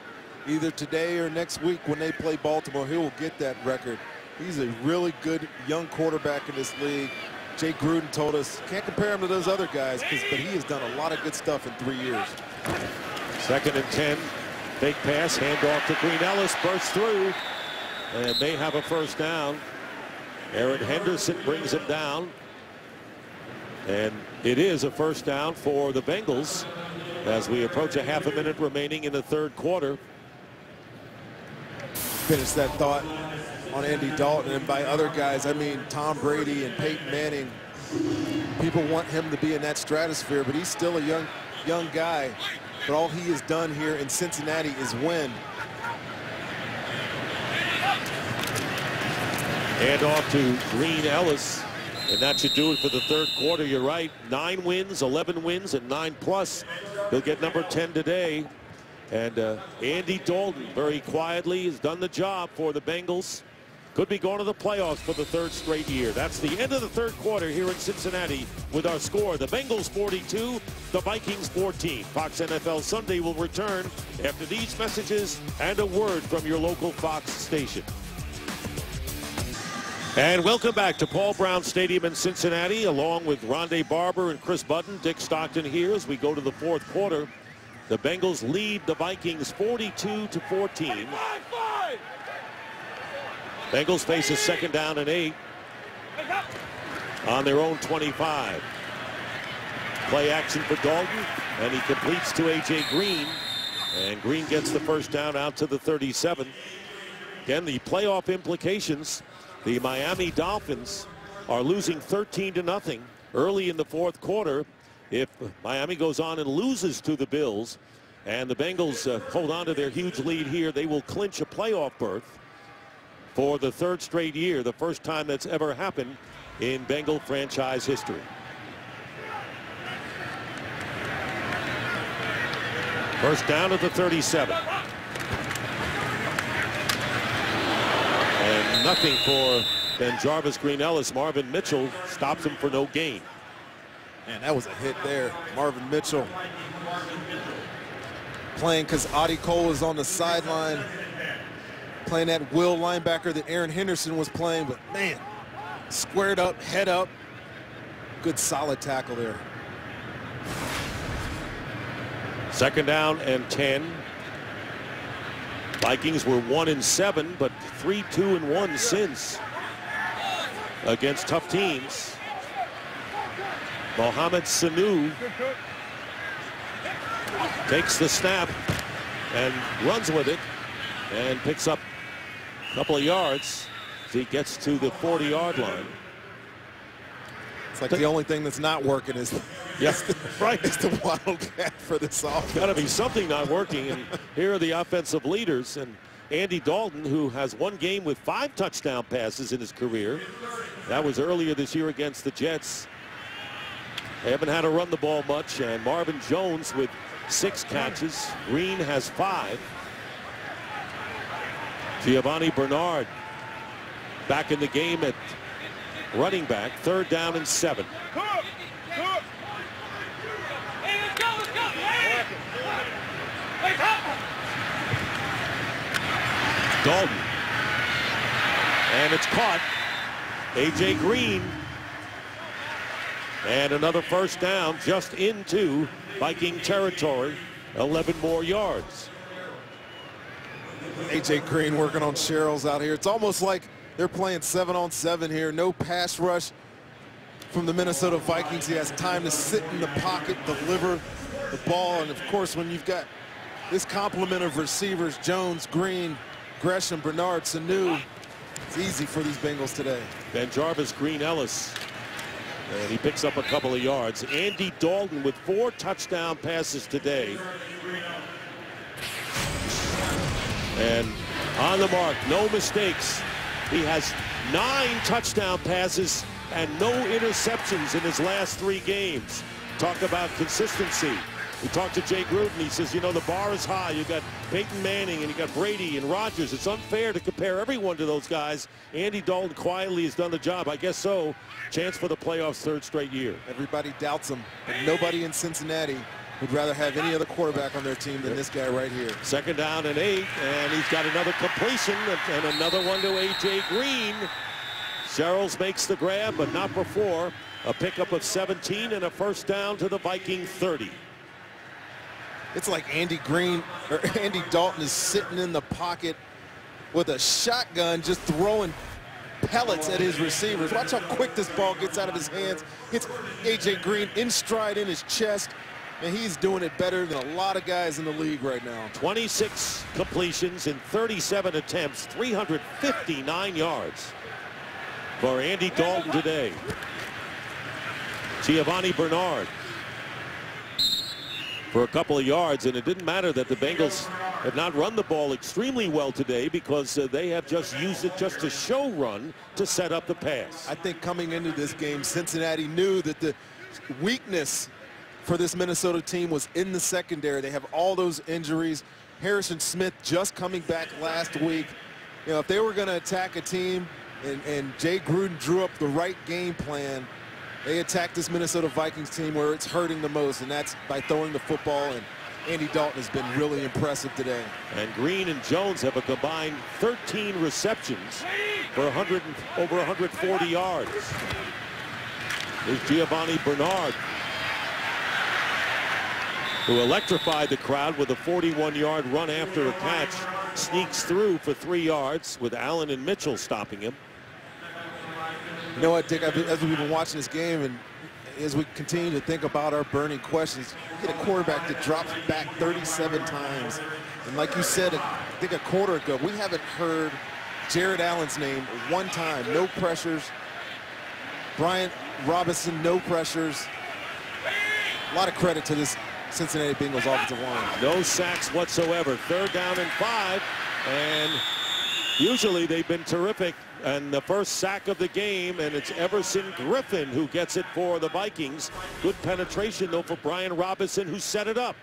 either today or next week when they play Baltimore, he will get that record. He's a really good young quarterback in this league. Jay Gruden told us, can't compare him to those other guys, but he has done a lot of good stuff in 3 years. 2nd and 10, fake pass, handoff to Green Ellis, bursts through, and they have a first down. Aaron Henderson brings him down, and it is a first down for the Bengals as we approach a half a minute remaining in the 3rd quarter. Finish that thought on Andy Dalton, and by other guys, I mean Tom Brady and Peyton Manning. People want him to be in that stratosphere, but he's still a young guy. But all he has done here in Cincinnati is win. Hand off to Green Ellis, and that should do it for the 3rd quarter. You're right, 9 wins, 11 wins, and 9+. He'll get number 10 today. And Andy Dalton, very quietly, has done the job for the Bengals. Could be going to the playoffs for the 3rd straight year. That's the end of the 3rd quarter here in Cincinnati with our score. The Bengals 42, the Vikings 14. Fox NFL Sunday will return after these messages and a word from your local Fox station. And welcome back to Paul Brown Stadium in Cincinnati, along with Rondé Barber and Chris Button. Dick Stockton here as we go to the 4th quarter. The Bengals lead the Vikings 42-14. Bengals face a 2nd down and 8 on their own 25. Play action for Dalton, and he completes to A.J. Green, and Green gets the first down out to the 37. Again, the playoff implications. The Miami Dolphins are losing 13-0 early in the 4th quarter. If Miami goes on and loses to the Bills and the Bengals hold on to their huge lead here, they will clinch a playoff berth for the 3rd straight year, the first time that's ever happened in Bengal franchise history. First down at the 37. And nothing for Jarvis Green Ellis. Marvin Mitchell stops him for no gain. Man, that was a hit there. Marvin Mitchell playing because Audie Cole is on the sideline, playing that will linebacker that Aaron Henderson was playing, but man, squared up, head up. Good solid tackle there. 2nd down and 10. Vikings were 1-7, but 3-2-1 since against tough teams. Mohamed Sanu takes the snap and runs with it and picks up a couple of yards as he gets to the 40-yard line. It's like the only thing that's not working is right. It's the wildcat for this offense. Got to be something not working, and here are the offensive leaders. And Andy Dalton, who has 1 game with 5 touchdown passes in his career. That was earlier this year against the Jets. They haven't had to run the ball much, and Marvin Jones with 6 catches. Green has 5. Giovanni Bernard back in the game at running back. 3rd down and 7. Dalton. And it's caught. A.J. Green. And another 1st down just into Viking territory. 11 more yards. A.J. Green working on Sherrills out here. It's almost like they're playing 7-on-7 here. No pass rush from the Minnesota Vikings. He has time to sit in the pocket, deliver the ball. And, of course, when you've got this complement of receivers, Jones, Green, Gresham, Bernard, Sanu, it's easy for these Bengals today. Van Jarvis, Green, Ellis. And he picks up a couple of yards. Andy Dalton with 4 touchdown passes today. And on the mark, no mistakes. He has 9 touchdown passes and no interceptions in his last 3 games. Talk about consistency. We talked to Jay Gruden. He says, you know, the bar is high. You got Peyton Manning and you got Brady and Rodgers. It's unfair to compare everyone to those guys. Andy Dalton quietly has done the job. I guess so. Chance for the playoffs 3rd straight year. Everybody doubts him, but nobody in Cincinnati would rather have any other quarterback on their team than this guy right here. 2nd down and 8, and he's got another completion and another one to A.J. Green. Sherrills makes the grab, but not before. A pickup of 17 and a 1st down to the Viking 30. It's like Andy Dalton is sitting in the pocket with a shotgun just throwing pellets at his receivers. Watch how quick this ball gets out of his hands. Hits A.J. Green in stride in his chest, and he's doing it better than a lot of guys in the league right now. 26 completions in 37 attempts, 359 yards for Andy Dalton today. Giovanni Bernard for a couple of yards, and it didn't matter that the Bengals have not run the ball extremely well today because they have just used it just to show run to set up the pass. I think coming into this game, Cincinnati knew that the weakness for this Minnesota team was in the secondary. They have all those injuries. Harrison Smith just coming back last week. You know, if they were going to attack a team and Jay Gruden drew up the right game plan, they attacked this Minnesota Vikings team where it's hurting the most, and that's by throwing the football, and Andy Dalton has been really impressive today. And Green and Jones have a combined 13 receptions for over 140 yards. There's Giovanni Bernard, who electrified the crowd with a 41-yard run after a catch. Sneaks through for 3 yards with Allen and Mitchell stopping him. You know what, Dick, as we've been watching this game and as we continue to think about our burning questions, you get a quarterback that drops back 37 times. And like you said, I think a quarter ago, we haven't heard Jared Allen's name one time. No pressures. Brian Robinson, no pressures. A lot of credit to this Cincinnati Bengals offensive line. No sacks whatsoever. 3rd down and 5. And usually they've been terrific. And the first sack of the game, and it's Everson Griffin who gets it for the Vikings. Good penetration, though, for Brian Robinson, who set it up.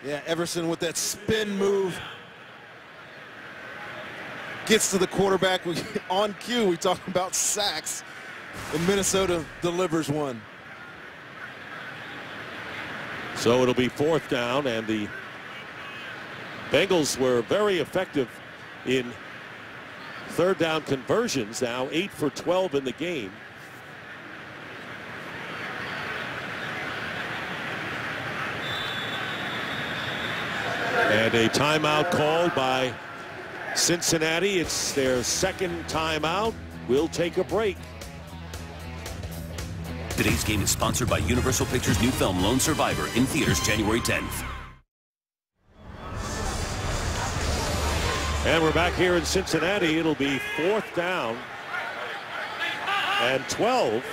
Yeah, Everson with that spin move. Gets to the quarterback. On cue, we talk about sacks. And Minnesota delivers one. So it'll be 4th down, and the Bengals were very effective in 3rd down conversions, now 8 for 12 in the game. And a timeout called by Cincinnati. It's their 2nd timeout. We'll take a break. Today's game is sponsored by Universal Pictures' new film Lone Survivor, in theaters January 10th. And we're back here in Cincinnati. It'll be 4th down and 12.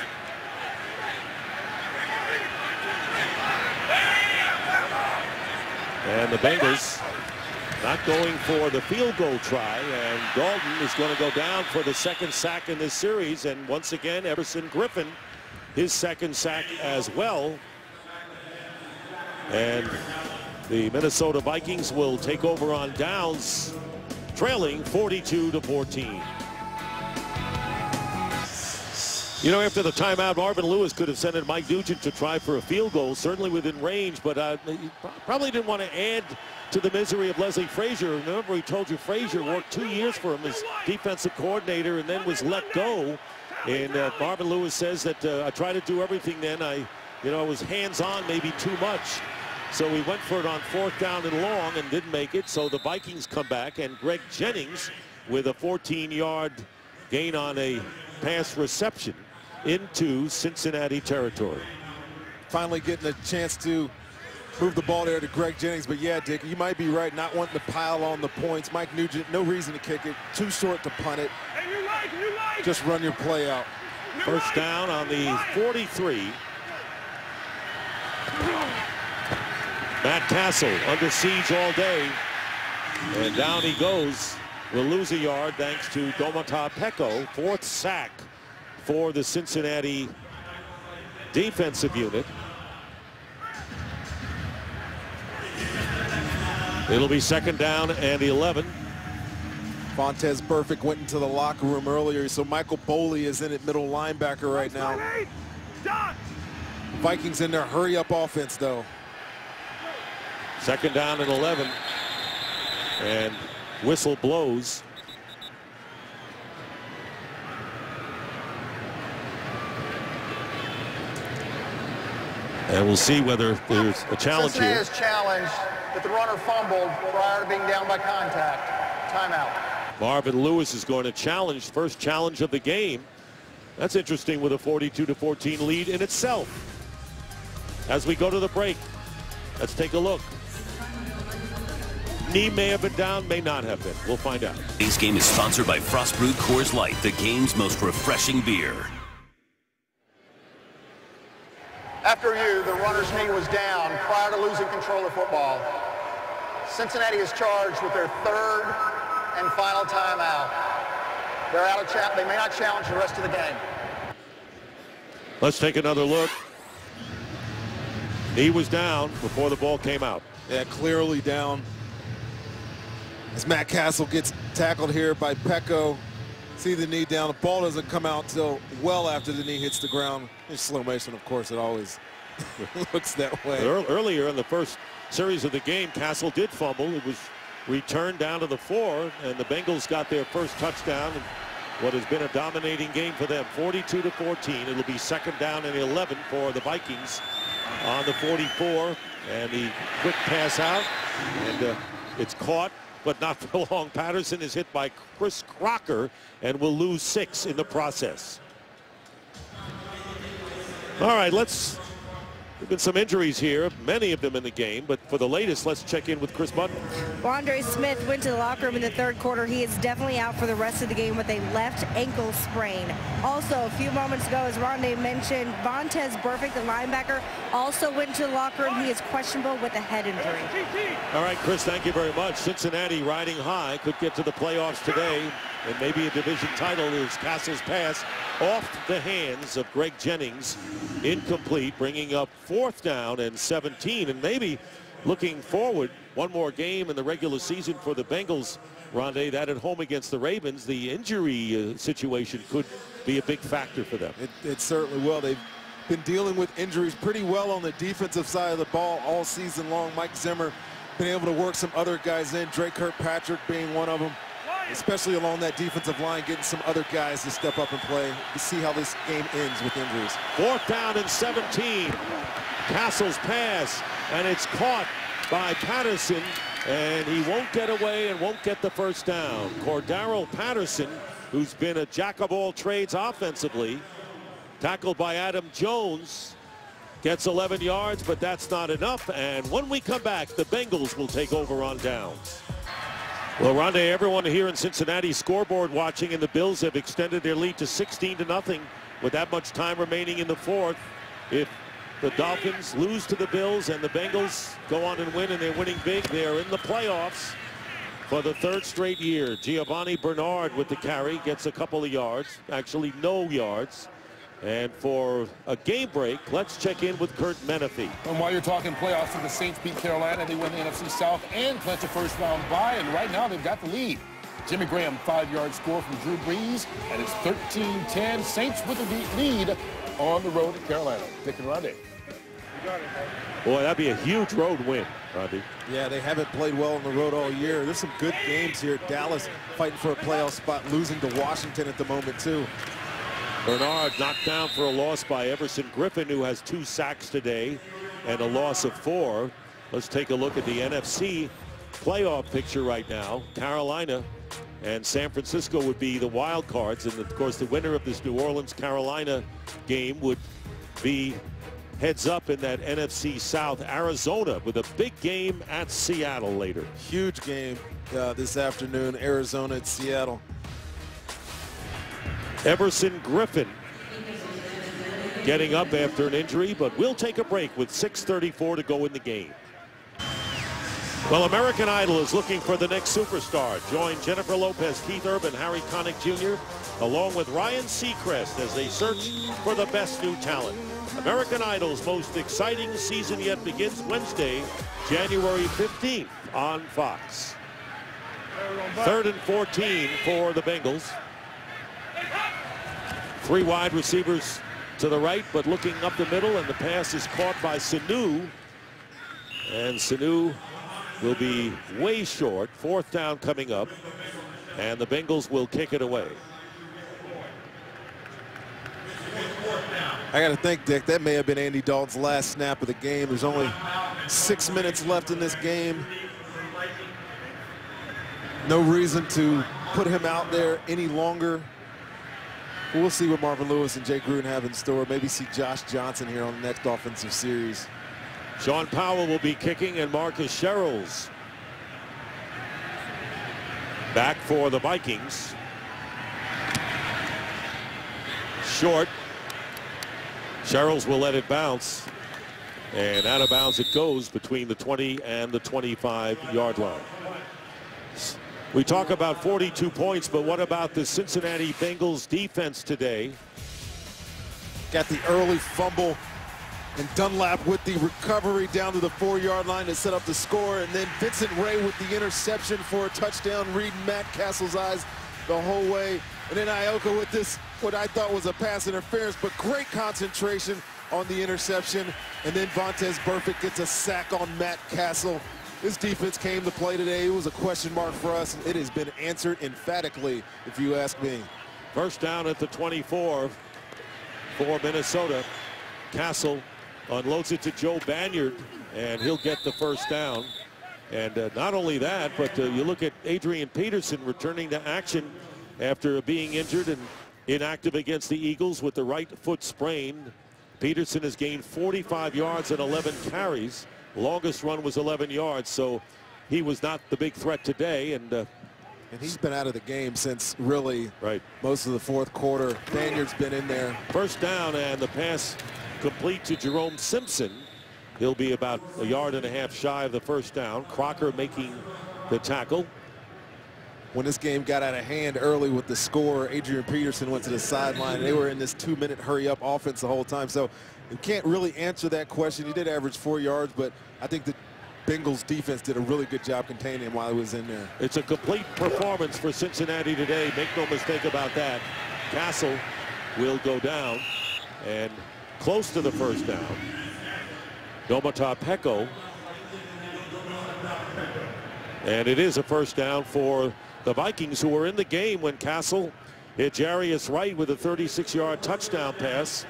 And the Bengals not going for the field goal try, and Dalton is going to go down for the 2nd sack in this series. And once again, Everson Griffin, his 2nd sack as well. And the Minnesota Vikings will take over on downs, trailing 42-14. You know, after the timeout, Marvin Lewis could have sent in Mike Nugent to try for a field goal, certainly within range, but he probably didn't want to add to the misery of Leslie Frazier. Remember, he told you Frazier worked 2 years for him as defensive coordinator and then was let go. And Marvin Lewis says that I tried to do everything then. I was hands-on maybe too much. So we went for it on 4th down and long and didn't make it. So the Vikings come back, and Greg Jennings with a 14-yard gain on a pass reception into Cincinnati territory. Finally getting a chance to move the ball there to Greg Jennings. But yeah, Dick, you might be right, not wanting to pile on the points. Mike Nugent, no reason to kick it, too short to punt it. Just run your play out. First down on the 43. Matt Castle under siege all day, and down he goes. Will lose a yard thanks to Domata Peko. 4th sack for the Cincinnati defensive unit. It'll be 2nd down and 11. Vontez Burfict went into the locker room earlier, so Michael Boley is in at middle linebacker right now. Vikings in their hurry-up offense, though. 2nd down and 11. And whistle blows. And we'll see whether there's a challenge Cincinnati here. is challenged that the runner fumbled prior to being down by contact. Timeout. Marvin Lewis is going to challenge, first challenge of the game. That's interesting with a 42-14 lead in itself. As we go to the break, let's take a look. Knee may have been down, may not have been. We'll find out. Today's game is sponsored by Frost Brewed Coors Light, the game's most refreshing beer. After the runner's knee was down prior to losing control of football. Cincinnati is charged with their 3rd and final timeout. They're out of they may not challenge the rest of the game. Let's take another look. Knee was down before the ball came out. Yeah, clearly down. As Matt Castle gets tackled here by Peko. See the knee down. The ball doesn't come out till well after the knee hits the ground. In slow motion, of course, it always looks that way. Earlier in the first series of the game, Castle did fumble. It was returned down to the 4, and the Bengals got their first touchdown in what has been a dominating game for them. 42-14. It'll be 2nd down and 11 for the Vikings on the 44, and the quick pass out, and it's caught, but not for long. Patterson is hit by Chris Crocker and will lose 6 in the process. All right, there've been some injuries here, many of them in the game, but for the latest, let's check in with Chris Button. Andre Smith went to the locker room in the 3rd quarter. He is definitely out for the rest of the game with a left ankle sprain. Also, a few moments ago, as Rondé mentioned, Vontez Burfict, the linebacker, also went to the locker room. He is questionable with a head injury. All right, Chris, thank you very much. Cincinnati riding high, could get to the playoffs today, and maybe a division title. Is Castle's pass off the hands of Greg Jennings, incomplete, bringing up 4th down and 17, and maybe looking forward one more game in the regular season for the Bengals. Rondé, that at home against the Ravens, the injury situation could be a big factor for them. It certainly will. They've been dealing with injuries pretty well on the defensive side of the ball all season long. Mike Zimmer been able to work some other guys in, Drake Kirkpatrick being one of them, especially along that defensive line, getting some other guys to step up and play. To see how this game ends with injuries. 4th down and 17. Castle's pass, and it's caught by Patterson, and he won't get away and won't get the first down. Cordaro Patterson, who's been a jack of all trades offensively, tackled by Adam Jones, gets 11 yards, but that's not enough. And when we come back, the Bengals will take over on downs. Well, Rondé, everyone here in Cincinnati scoreboard watching, and the Bills have extended their lead to 16-0 with that much time remaining in the 4th. If the Dolphins lose to the Bills and the Bengals go on and win, and they're winning big, they're in the playoffs for the 3rd straight year. Giovanni Bernard with the carry, gets a couple of yards, actually no yards. And for a game break, let's check in with Kurt Menefee. And while you're talking playoffs, the Saints beat Carolina. They win the NFC South and clinch a first-round bye. And right now, they've got the lead. Jimmy Graham, 5-yard score from Drew Brees, and it's 13-10. Saints with a lead on the road at Carolina. Dick and Rodney. Boy, that'd be a huge road win, Rodney. Yeah, they haven't played well on the road all year. There's some good games here. Dallas fighting for a playoff spot, losing to Washington at the moment, too. Bernard knocked down for a loss by Everson Griffin, who has 2 sacks today and a loss of 4. Let's take a look at the NFC playoff picture right now. Carolina and San Francisco would be the wild cards, and of course the winner of this New Orleans-Carolina game would be heads up in that NFC South. Arizona with a big game at Seattle later. Huge game this afternoon, Arizona at Seattle. Everson Griffin getting up after an injury, but we'll take a break with 6:34 to go in the game. Well, American Idol is looking for the next superstar. Join Jennifer Lopez, Keith Urban, Harry Connick Jr., along with Ryan Seacrest as they search for the best new talent. American Idol's most exciting season yet begins Wednesday, January 15th on Fox. 3rd and 14 for the Bengals. 3 wide receivers to the right, but looking up the middle, and the pass is caught by Sanu. And Sanu will be way short. 4th down coming up, and the Bengals will kick it away. I got to think, Dick, that may have been Andy Dalton's last snap of the game. There's only 6 minutes left in this game. No reason to put him out there any longer. We'll see what Marvin Lewis and Jay Gruden have in store. Maybe see Josh Johnson here on the next offensive series. Sean Powell will be kicking, and Marcus Sherrills back for the Vikings. Short. Sherrills will let it bounce, and out of bounds it goes between the 20 and the 25-yard line. We talk about 42 points, but what about the Cincinnati Bengals defense today? Got the early fumble, and Dunlap with the recovery down to the 4-yard line to set up the score, and then Vincent Ray with the interception for a touchdown, reading Matt Castle's eyes the whole way. And then Ioka with this, what I thought was a pass interference, but great concentration on the interception. And then Vontaze Burfict gets a sack on Matt Castle. This defense came to play today. It was a question mark for us. It has been answered emphatically, if you ask me. 1st down at the 24 for Minnesota. Castle unloads it to Joe Banyard, and he'll get the 1st down. And not only that, but you look at Adrian Peterson returning to action after being injured and inactive against the Eagles with the right foot sprain. Peterson has gained 45 yards and 11 carries. Longest run was 11 yards, so he was not the big threat today. And he's been out of the game since really most of the 4th quarter. Banyard's been in there. 1st down, and the pass complete to Jerome Simpson. He'll be about a yard and a half shy of the 1st down. Crocker making the tackle. When this game got out of hand early with the score, Adrian Peterson went to the sideline. They were in this 2-minute hurry-up offense the whole time. So you can't really answer that question. He did average 4 yards, but I think the Bengals defense did a really good job containing him while he was in there. It's a complete performance for Cincinnati today. Make no mistake about that. Castle will go down and close to the 1st down. Domata Peko. And it is a 1st down for the Vikings, who were in the game when Castle hit Jarius Wright with a 36-yard touchdown pass,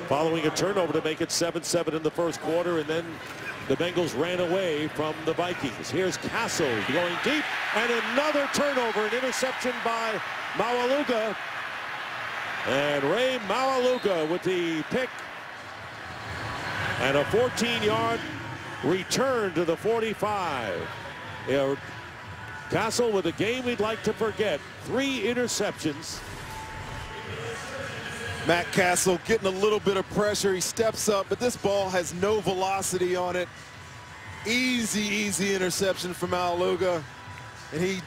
following a turnover to make it 7-7 in the 1st quarter, and then the Bengals ran away from the Vikings. Here's Castle going deep, and another turnover, an interception by Maualuga. And Ray Maualuga with the pick, and a 14-yard return to the 45. Castle with a game we'd like to forget. 3 interceptions. Matt Castle getting a little bit of pressure. He steps up, but this ball has no velocity on it. Easy interception from Maualuga. And he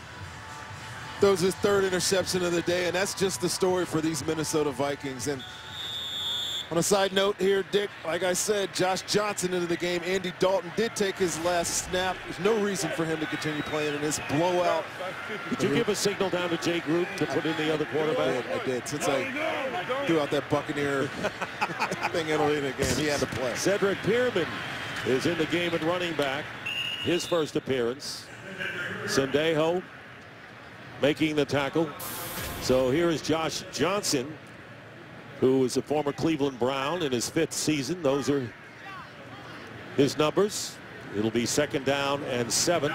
throws his 3rd interception of the day, and that's just the story for these Minnesota Vikings. And On a side note here, Dick, like I said, Josh Johnson into the game. Andy Dalton did take his last snap. There's no reason for him to continue playing in this blowout. Did you give a signal down to Jay Gruden to put in the other quarterback? I did. Since I threw out that Buccaneer thing early in the game, he had to play. Cedric Pierman is in the game at running back. His first appearance. Sendejo making the tackle. So here is Josh Johnson, who is a former Cleveland Brown in his 5th season. Those are his numbers. It'll be 2nd down and 7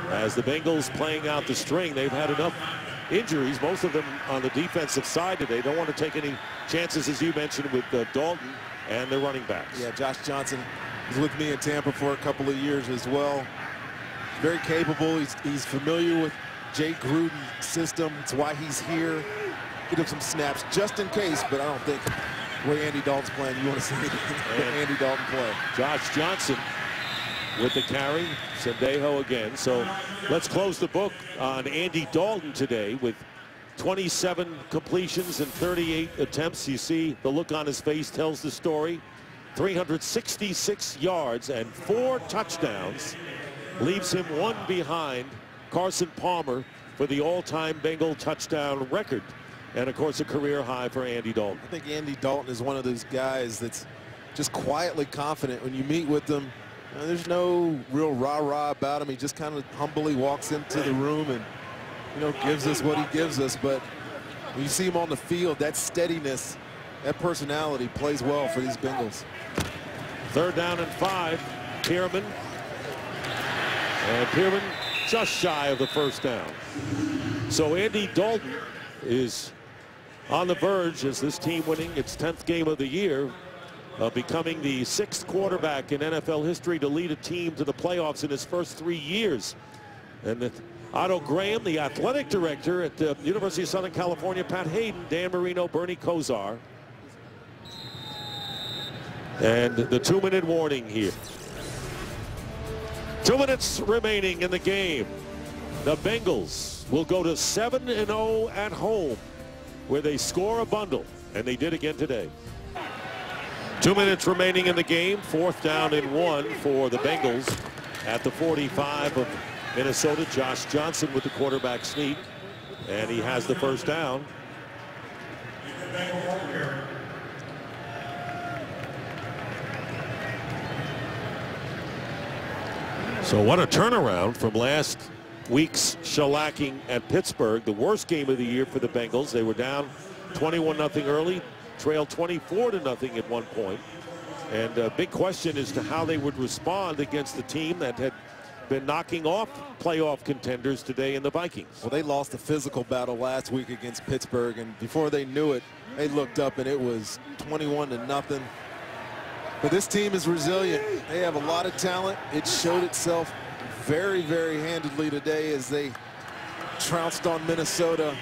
as the Bengals playing out the string. They've had enough injuries, most of them on the defensive side today. Don't want to take any chances, as you mentioned, with Dalton and the running backs. Yeah, Josh Johnson was with me in Tampa for a couple of years as well. Very capable. He's familiar with Jay Gruden's system. It's why he's here. Get him some snaps just in case, but I don't think the way Andy Dalton's playing, you want to see Andy Dalton play. Josh Johnson with the carry. Sendejo again. So let's close the book on Andy Dalton today with 27 completions and 38 attempts. You see the look on his face tells the story. 366 yards and 4 touchdowns. Leaves him 1 behind Carson Palmer for the all-time Bengal touchdown record. And, of course, a career high for Andy Dalton. I think Andy Dalton is one of those guys that's just quietly confident. When you meet with him, there's no real rah-rah about him. He just kind of humbly walks into the room and, gives us what he gives us. But when you see him on the field, that steadiness, that personality plays well for these Bengals. 3rd down and 5. Pierman. And Pierman just shy of the 1st down. So Andy Dalton is on the verge, as this team winning its 10th game of the year, of becoming the 6th quarterback in NFL history to lead a team to the playoffs in his first 3 years. And Otto Graham, the athletic director at the University of Southern California, Pat Hayden, Dan Marino, Bernie Kosar. And the 2-minute warning here. 2 minutes remaining in the game. The Bengals will go to 7-0 at home, where they score a bundle, and they did again today. 2 minutes remaining in the game. 4th down and 1 for the Bengals at the 45 of Minnesota. Josh Johnson with the quarterback sneak, and he has the 1st down. So what a turnaround from last week's shellacking at Pittsburgh, the worst game of the year for the Bengals. They were down 21-0 early, trailed 24-0 at one point. And a big question as to how they would respond against the team that had been knocking off playoff contenders today in the Vikings. Well, they lost a physical battle last week against Pittsburgh, and before they knew it, they looked up and it was 21-0. But this team is resilient. They have a lot of talent. It showed itself very, very handedly today as they trounced on Minnesota.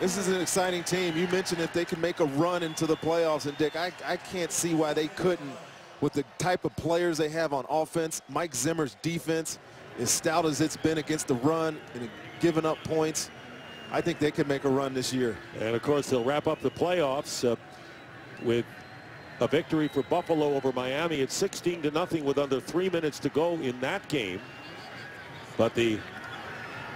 This is an exciting team. You mentioned if they can make a run into the playoffs, and Dick, I can't see why they couldn't with the type of players they have on offense. Mike Zimmer's defense, as stout as it's been against the run and giving up points, I think they can make a run this year. And of course, they'll wrap up the playoffs with a victory for Buffalo over Miami at 16-0 with under 3 minutes to go in that game. But the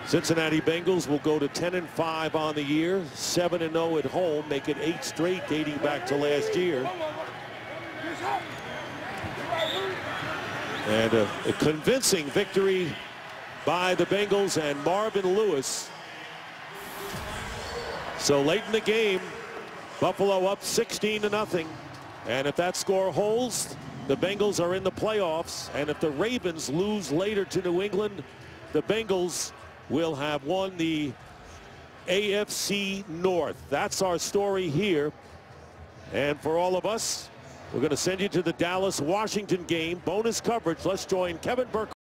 Cincinnati Bengals will go to 10-5 on the year, 7-0 at home, make it 8 straight dating back to last year. And a convincing victory by the Bengals and Marvin Lewis. So late in the game, Buffalo up 16-0. And if that score holds, the Bengals are in the playoffs. And if the Ravens lose later to New England, the Bengals will have won the AFC North. That's our story here. And for all of us, we're going to send you to the Dallas-Washington game. Bonus coverage. Let's join Kevin Burkhardt.